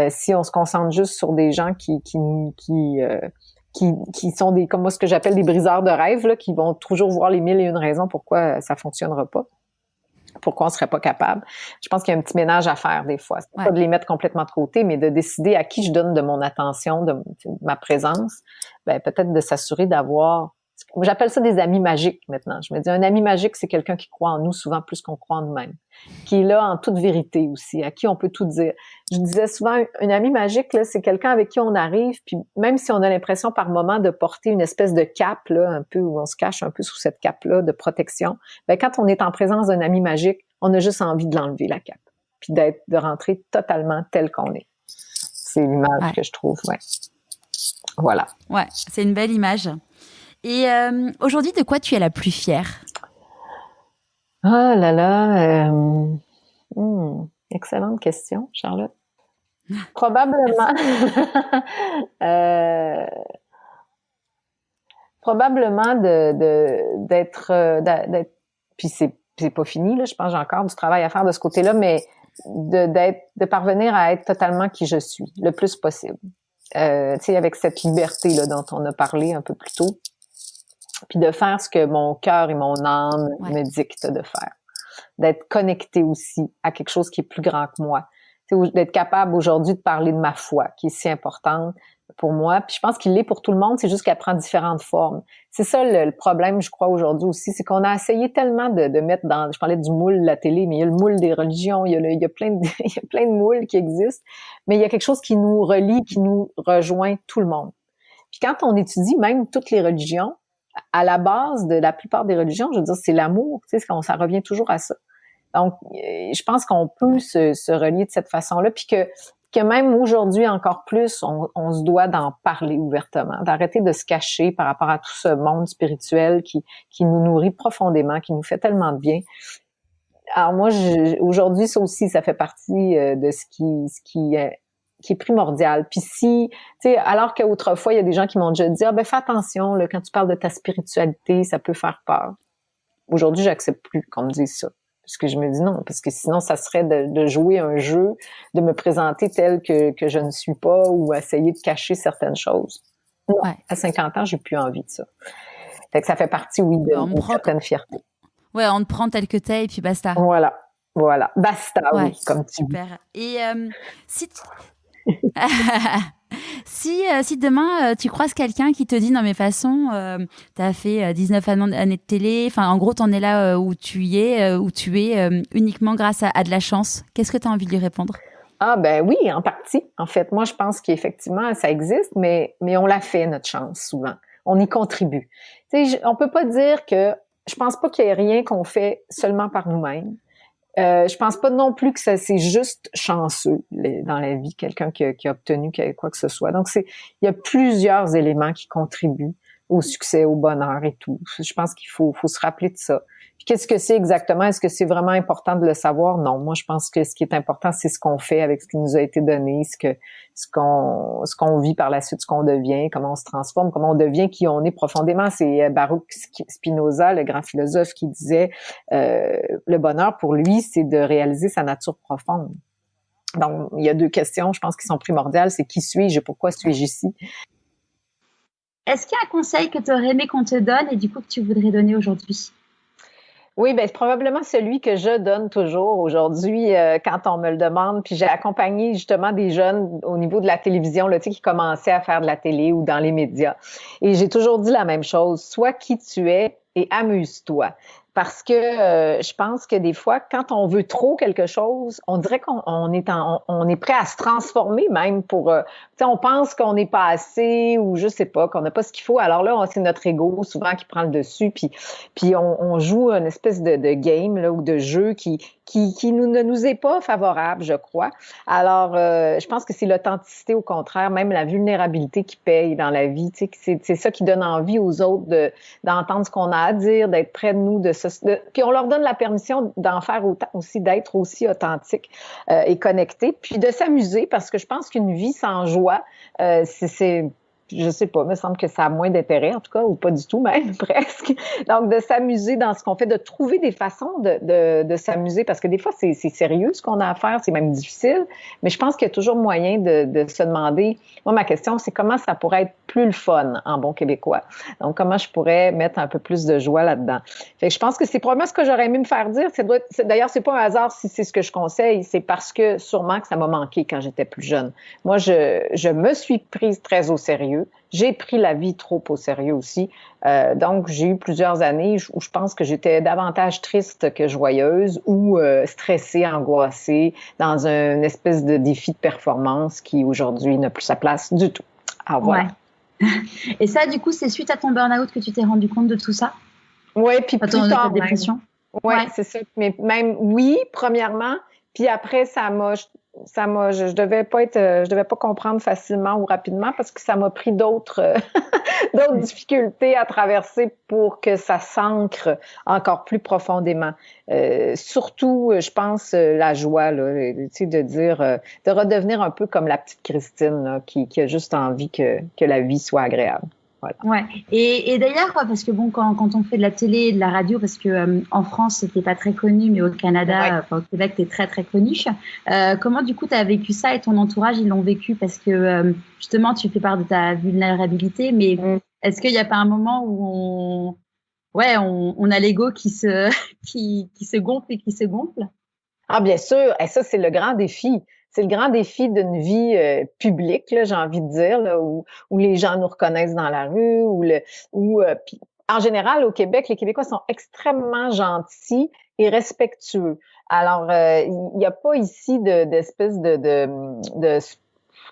Speaker 1: Si on se concentre juste sur des gens qui sont des, comme moi, ce que j'appelle des briseurs de rêves, là, qui vont toujours voir les 1001 raisons pourquoi ça fonctionnera pas. Pourquoi on serait pas capable. Je pense qu'il y a un petit ménage à faire des fois. C'est pas de les mettre complètement de côté, mais de décider à qui je donne de mon attention, de ma présence. Ben, peut-être de s'assurer d'avoir... J'appelle ça des amis magiques maintenant. Je me dis, un ami magique, c'est quelqu'un qui croit en nous souvent plus qu'on croit en nous-mêmes. Qui est là en toute vérité aussi, à qui on peut tout dire. Je disais souvent, un ami magique, là, c'est quelqu'un avec qui on arrive, puis même si on a l'impression par moment de porter une espèce de cape, là, un peu, où on se cache un peu sous cette cape-là de protection, ben, quand on est en présence d'un ami magique, on a juste envie de l'enlever, la cape. Puis de rentrer totalement tel qu'on est. C'est l'image que je trouve, Voilà.
Speaker 2: Ouais, c'est une belle image. Et aujourd'hui, de quoi tu es la plus fière?
Speaker 1: Ah là là, excellente question, Charlotte. Probablement, probablement d'être, puis c'est pas fini là. Je pense que j'ai encore du travail à faire de ce côté-là, mais de parvenir à être totalement qui je suis, le plus possible. Tu sais, avec cette liberté là dont on a parlé un peu plus tôt. Puis de faire ce que mon cœur et mon âme me dictent de faire. D'être connecté aussi à quelque chose qui est plus grand que moi. D'être capable aujourd'hui de parler de ma foi, qui est si importante pour moi. Puis je pense qu'il l'est pour tout le monde, c'est juste qu'elle prend différentes formes. C'est ça le problème, je crois, aujourd'hui aussi, c'est qu'on a essayé tellement de mettre dans... Je parlais du moule de la télé, mais il y a le moule des religions, il y a plein de moules qui existent, mais il y a quelque chose qui nous relie, qui nous rejoint tout le monde. Puis quand on étudie même toutes les religions, à la base de la plupart des religions, je veux dire, c'est l'amour, tu sais, ça revient toujours à ça. Donc, je pense qu'on peut se relier de cette façon-là, puis que même aujourd'hui, encore plus, on se doit d'en parler ouvertement, d'arrêter de se cacher par rapport à tout ce monde spirituel qui nous nourrit profondément, qui nous fait tellement de bien. Alors moi, aujourd'hui, ça aussi, ça fait partie de ce qui est primordial. Puis si, tu sais, alors qu'autrefois, il y a des gens qui m'ont déjà dit, fais attention, là, quand tu parles de ta spiritualité, ça peut faire peur. Aujourd'hui, j'accepte plus qu'on me dise ça. Parce que je me dis non, parce que sinon, ça serait de jouer un jeu, de me présenter tel que je ne suis pas ou essayer de cacher certaines choses. Non, à 50 ans, j'ai plus envie de ça. Fait que ça fait partie, oui, d'une certaine fierté.
Speaker 2: Ouais, on te prend tel que t'es et puis basta.
Speaker 1: Voilà. Basta, oui, comme tu dis.
Speaker 2: Super. Et si demain tu croises quelqu'un qui te dit non mais façon t'as fait 19 années de télé, enfin en gros t'en es là où tu es uniquement grâce à de la chance, qu'est-ce que t'as envie de lui répondre?
Speaker 1: Ah ben oui, en partie. En fait, moi je pense qu'effectivement ça existe, mais on l'a fait notre chance souvent. On y contribue. Tu sais, on peut pas dire que je pense pas qu'il y ait rien qu'on fait seulement par nous-mêmes. Je pense pas non plus que c'est juste chanceux dans la vie, quelqu'un qui a obtenu quoi que ce soit. Donc il y a plusieurs éléments qui contribuent au succès, au bonheur et tout. Je pense qu'il faut se rappeler de ça. Puis qu'est-ce que c'est exactement? Est-ce que c'est vraiment important de le savoir? Non. Moi, je pense que ce qui est important, c'est ce qu'on fait avec ce qui nous a été donné, ce qu'on vit par la suite, ce qu'on devient, comment on se transforme, comment on devient qui on est profondément. C'est Baruch Spinoza, le grand philosophe, qui disait le bonheur pour lui, c'est de réaliser sa nature profonde. Donc, il y a deux questions, je pense, qui sont primordiales. C'est qui suis-je et pourquoi suis-je ici?
Speaker 3: Est-ce qu'il y a un conseil que tu aurais aimé qu'on te donne et du coup que tu voudrais donner aujourd'hui?
Speaker 1: Oui, ben c'est probablement celui que je donne toujours aujourd'hui quand on me le demande. Puis j'ai accompagné justement des jeunes au niveau de la télévision, là, tu sais, qui commençaient à faire de la télé ou dans les médias. Et j'ai toujours dit la même chose, sois qui tu es et amuse-toi. Parce que je pense que des fois, quand on veut trop quelque chose, on dirait on est prêt à se transformer même pour... tu sais, on pense qu'on n'est pas assez ou je sais pas, qu'on n'a pas ce qu'il faut. Alors là, c'est notre ego souvent qui prend le dessus. Puis on joue une espèce de game là, ou de jeu qui ne nous est pas favorable, je crois. Alors, je pense que c'est l'authenticité au contraire, même la vulnérabilité qui paye dans la vie. Tu sais, c'est ça qui donne envie aux autres d'entendre ce qu'on a à dire, d'être près de nous, puis on leur donne la permission d'en faire autant aussi, d'être aussi authentique et connecté, puis de s'amuser parce que je pense qu'une vie sans joie, je sais pas, il me semble que ça a moins d'intérêt, en tout cas, ou pas du tout même, presque. Donc, de s'amuser dans ce qu'on fait, de trouver des façons de s'amuser, parce que des fois, c'est sérieux ce qu'on a à faire, c'est même difficile, mais je pense qu'il y a toujours moyen de se demander, moi, ma question, c'est comment ça pourrait être plus le fun en bon québécois. Donc, comment je pourrais mettre un peu plus de joie là-dedans. Fait que je pense que c'est probablement ce que j'aurais aimé me faire dire. D'ailleurs, c'est pas un hasard si c'est ce que je conseille, c'est parce que sûrement que ça m'a manqué quand j'étais plus jeune. Moi, je me suis prise très au sérieux. J'ai pris la vie trop au sérieux aussi. Donc, j'ai eu plusieurs années où je pense que j'étais davantage triste que joyeuse ou stressée, angoissée, dans une espèce de défi de performance qui, aujourd'hui, n'a plus sa place du tout. Alors, voilà.
Speaker 2: Ouais. Et ça, du coup, c'est suite à ton burn-out que tu t'es rendu compte de tout ça?
Speaker 1: Oui, puis plus tard,
Speaker 2: ta dépression.
Speaker 1: Ouais, c'est ça. Mais même, oui, premièrement, puis après, je devais pas comprendre facilement ou rapidement parce que ça m'a pris d'autres difficultés à traverser pour que ça s'ancre encore plus profondément. Surtout, je pense, la joie, là, tu sais, de dire, de redevenir un peu comme la petite Christine, là, qui a juste envie que la vie soit agréable. Voilà.
Speaker 2: Ouais. Et d'ailleurs, parce que bon, quand on fait de la télé et de la radio, parce que en France, c'était pas très connu, mais au Canada, au Québec, t'es très très connu. Comment du coup t'as vécu ça et ton entourage ils l'ont vécu? Parce que justement, tu fais part de ta vulnérabilité, mais est-ce qu'il n'y a pas un moment où on a l'ego qui se qui se gonfle et qui se gonfle?
Speaker 1: Ah, bien sûr. Et ça, c'est le grand défi. C'est le grand défi d'une vie publique, là, j'ai envie de dire, là, où les gens nous reconnaissent dans la rue, puis en général, au Québec, les Québécois sont extrêmement gentils et respectueux. Alors, il n'y a pas ici d'espèce tu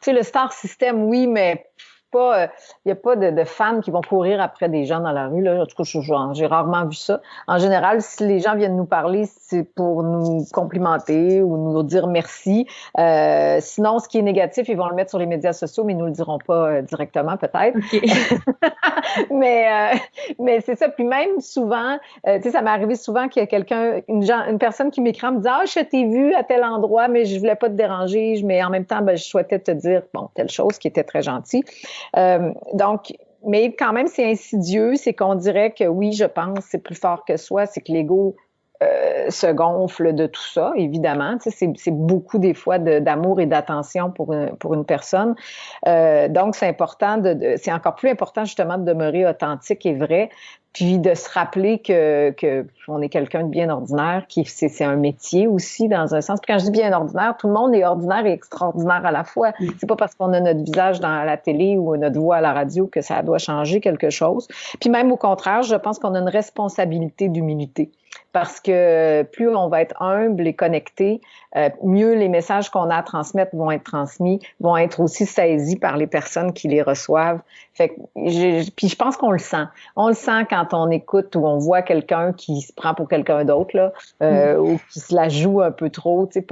Speaker 1: sais, le star system, oui, mais pas, il n'y a pas de fans qui vont courir après des gens dans la rue, là. En tout cas, j'ai rarement vu ça. En général, si les gens viennent nous parler, c'est pour nous complimenter ou nous dire merci. Sinon, ce qui est négatif, ils vont le mettre sur les médias sociaux, mais ils nous le diront pas directement, peut-être.
Speaker 2: Okay.
Speaker 1: mais c'est ça. Puis même souvent, tu sais, ça m'est arrivé souvent qu'il y a une personne qui m'écrit en me disant, je t'ai vu à tel endroit, mais je voulais pas te déranger, mais en même temps, je souhaitais te dire, telle chose qui était très gentille. Donc, mais quand même, c'est insidieux, c'est qu'on dirait que oui, je pense, c'est plus fort que soi, c'est que l'ego se gonfle de tout ça, évidemment. Tu sais, c'est beaucoup des fois d'amour et d'attention pour une personne. Donc, c'est important c'est encore plus important justement de demeurer authentique et vrai, puis de se rappeler que on est quelqu'un de bien ordinaire, c'est un métier aussi dans un sens. Puis quand je dis bien ordinaire, tout le monde est ordinaire et extraordinaire à la fois. C'est pas parce qu'on a notre visage dans la télé ou notre voix à la radio que ça doit changer quelque chose. Puis même au contraire, je pense qu'on a une responsabilité d'humilité. Parce que plus on va être humble et connecté, mieux les messages qu'on a à transmettre vont être transmis, vont être aussi saisis par les personnes qui les reçoivent. Fait que puis je pense qu'on le sent. On le sent quand on écoute ou on voit quelqu'un qui se prend pour quelqu'un d'autre là, ou qui se la joue un peu trop. Tu sais,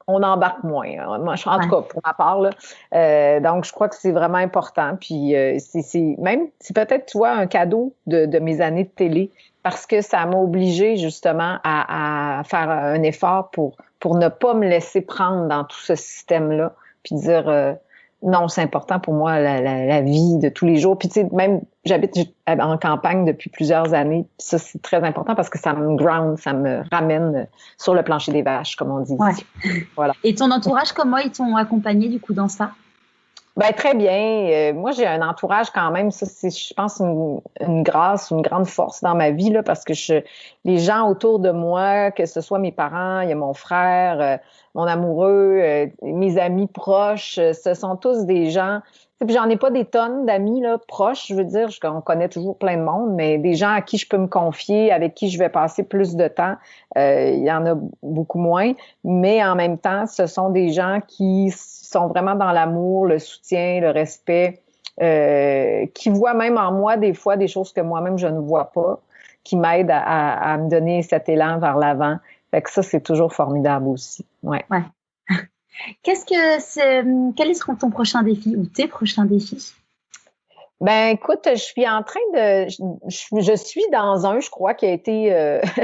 Speaker 1: on embarque moins. Hein. Moi, en tout cas, pour ma part, là. Donc, je crois que c'est vraiment important. Puis, c'est peut-être, tu vois, un cadeau de mes années de télé parce que ça m'a obligée, justement, à faire un effort pour ne pas me laisser prendre dans tout ce système-là puis dire non, c'est important pour moi, la vie de tous les jours. Puis, tu sais, même, j'habite en campagne depuis plusieurs années. Puis ça, c'est très important parce que ça me ground, ça me ramène sur le plancher des vaches, comme on dit ici. Voilà.
Speaker 2: Et ton entourage, comment ils t'ont accompagné, du coup, dans ça?
Speaker 1: Ben très bien. Moi, j'ai un entourage quand même. Ça, c'est, je pense, une grâce, une grande force dans ma vie là, parce que les gens autour de moi, que ce soit mes parents, il y a mon frère, mon amoureux, mes amis proches, ce sont tous des gens. Puis j'en ai pas des tonnes d'amis là proches. Je veux dire, on connaît toujours plein de monde, mais des gens à qui je peux me confier, avec qui je vais passer plus de temps, il y en a beaucoup moins. Mais en même temps, ce sont des gens qui sont vraiment dans l'amour, le soutien, le respect, qui voient même en moi des fois des choses que moi-même je ne vois pas, qui m'aident à me donner cet élan vers l'avant. Fait que ça, c'est toujours formidable aussi. Ouais.
Speaker 2: Quel est ton prochain défi ou tes prochains défis?
Speaker 1: Ben écoute, je suis en train de, je suis dans je crois, qui a été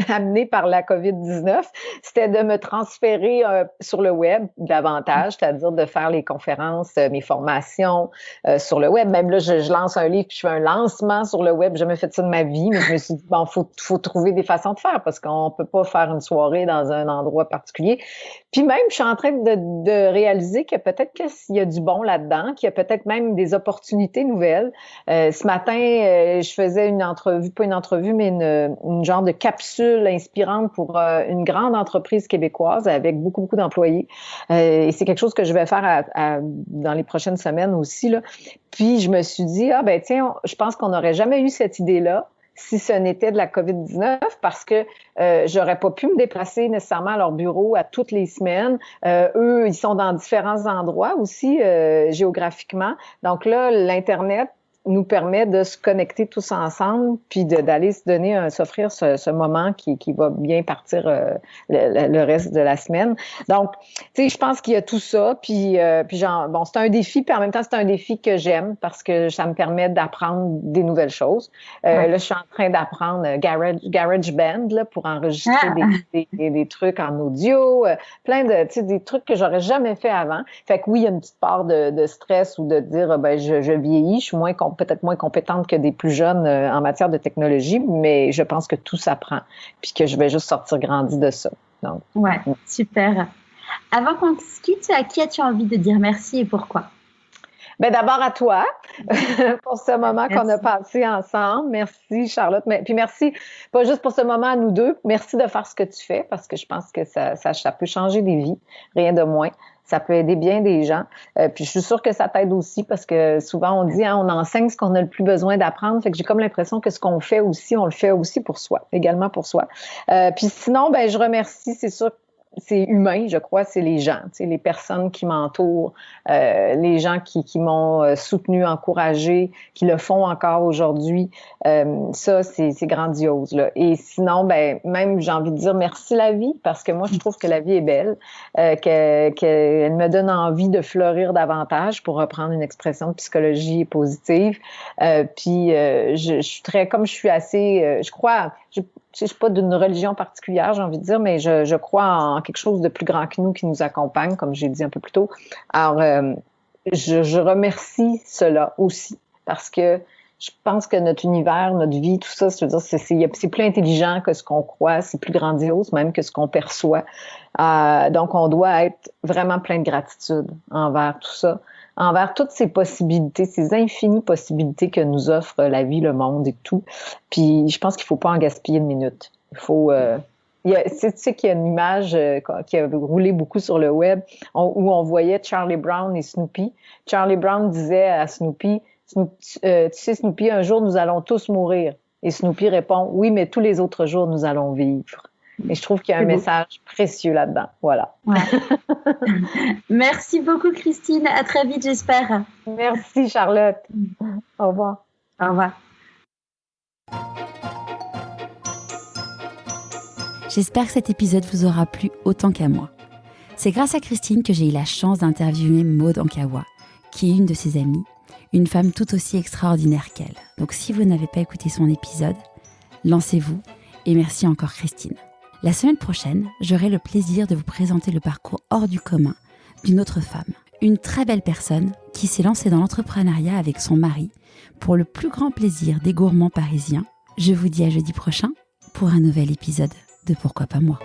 Speaker 1: amené par la COVID-19. C'était de me transférer sur le web davantage, c'est-à-dire de faire les conférences, mes formations sur le web. Même là, je lance un livre, puis je fais un lancement sur le web. J'ai jamais fait ça de ma vie, mais je me suis dit bon, faut trouver des façons de faire parce qu'on peut pas faire une soirée dans un endroit particulier. Puis même, je suis en train de réaliser que peut-être qu'il y a du bon là-dedans, qu'il y a peut-être même des opportunités nouvelles. Ce matin, je faisais une entrevue, pas une entrevue, mais une genre de capsule inspirante pour une grande entreprise québécoise avec beaucoup, beaucoup d'employés. Et c'est quelque chose que je vais faire dans les prochaines semaines aussi, là. Puis je me suis dit, ben tiens, je pense qu'on n'aurait jamais eu cette idée-là si ce n'était de la COVID-19, parce que j'aurais pas pu me déplacer nécessairement à leur bureau à toutes les semaines. Eux, ils sont dans différents endroits aussi géographiquement. Donc là, l'Internet nous permet de se connecter tous ensemble, puis d'aller s'offrir ce moment qui va bien partir le reste de la semaine. Donc, tu sais, je pense qu'il y a tout ça, puis bon, c'est un défi, puis en même temps, c'est un défi que j'aime parce que ça me permet d'apprendre des nouvelles choses. Là, je suis en train d'apprendre GarageBand là, pour enregistrer des trucs en audio, plein de, tu sais, des trucs que j'aurais jamais fait avant. Fait que oui, il y a une petite part de stress ou de dire, ben, je vieillis, je suis peut-être moins compétente que des plus jeunes en matière de technologie, mais je pense que tout s'apprend, puis que je vais juste sortir grandi de ça. Donc,
Speaker 2: ouais, super. Avant qu'on se quitte, à qui as-tu envie de dire merci et pourquoi?
Speaker 1: Ben d'abord à toi pour ce moment qu'on a passé ensemble. Merci Charlotte. Puis merci, pas juste pour ce moment à nous deux, merci de faire ce que tu fais parce que je pense que ça peut changer des vies, rien de moins. Ça peut aider bien des gens. Puis je suis sûre que ça t'aide aussi parce que souvent on dit, on enseigne ce qu'on a le plus besoin d'apprendre. Fait que j'ai comme l'impression que ce qu'on fait aussi, on le fait aussi pour soi, également pour soi. Puis sinon, ben je remercie, c'est sûr, c'est humain, je crois, c'est les gens, tu sais, les personnes qui m'entourent, les gens qui m'ont soutenu, encouragé, qui le font encore aujourd'hui. Ça, c'est grandiose, là. Et sinon, ben même j'ai envie de dire merci la vie, parce que moi, je trouve que la vie est belle, qu'elle me donne envie de fleurir davantage, pour reprendre une expression de psychologie positive. Puis je suis très, comme je suis assez, je crois, je suis pas d'une religion particulière, j'ai envie de dire, mais je crois en quelque chose de plus grand que nous qui nous accompagne, comme j'ai dit un peu plus tôt. Alors, je remercie cela aussi, parce que je pense que notre univers, notre vie, tout ça, c'est plus intelligent que ce qu'on croit, c'est plus grandiose même que ce qu'on perçoit. Donc, on doit être vraiment plein de gratitude envers tout ça, envers toutes ces possibilités, ces infinies possibilités que nous offre la vie, le monde et tout. Puis, je pense qu'il faut pas en gaspiller une minute. Il faut... tu sais qu'il y a une image qui a roulé beaucoup sur le web où on voyait Charlie Brown et Snoopy. Charlie Brown disait à Snoopy, tu sais Snoopy, un jour nous allons tous mourir. Et Snoopy répond, oui, mais tous les autres jours nous allons vivre. Et je trouve qu'il y a un message précieux là-dedans. Voilà.
Speaker 2: Ouais. Merci beaucoup, Christine. À très vite, j'espère.
Speaker 1: Merci, Charlotte. Au revoir.
Speaker 2: Au revoir. J'espère que cet épisode vous aura plu autant qu'à moi. C'est grâce à Christine que j'ai eu la chance d'interviewer Maud Ankawa, qui est une de ses amies, une femme tout aussi extraordinaire qu'elle. Donc si vous n'avez pas écouté son épisode, lancez-vous et merci encore Christine. La semaine prochaine, j'aurai le plaisir de vous présenter le parcours hors du commun d'une autre femme. Une très belle personne qui s'est lancée dans l'entrepreneuriat avec son mari pour le plus grand plaisir des gourmands parisiens. Je vous dis à jeudi prochain pour un nouvel épisode de Pourquoi pas moi.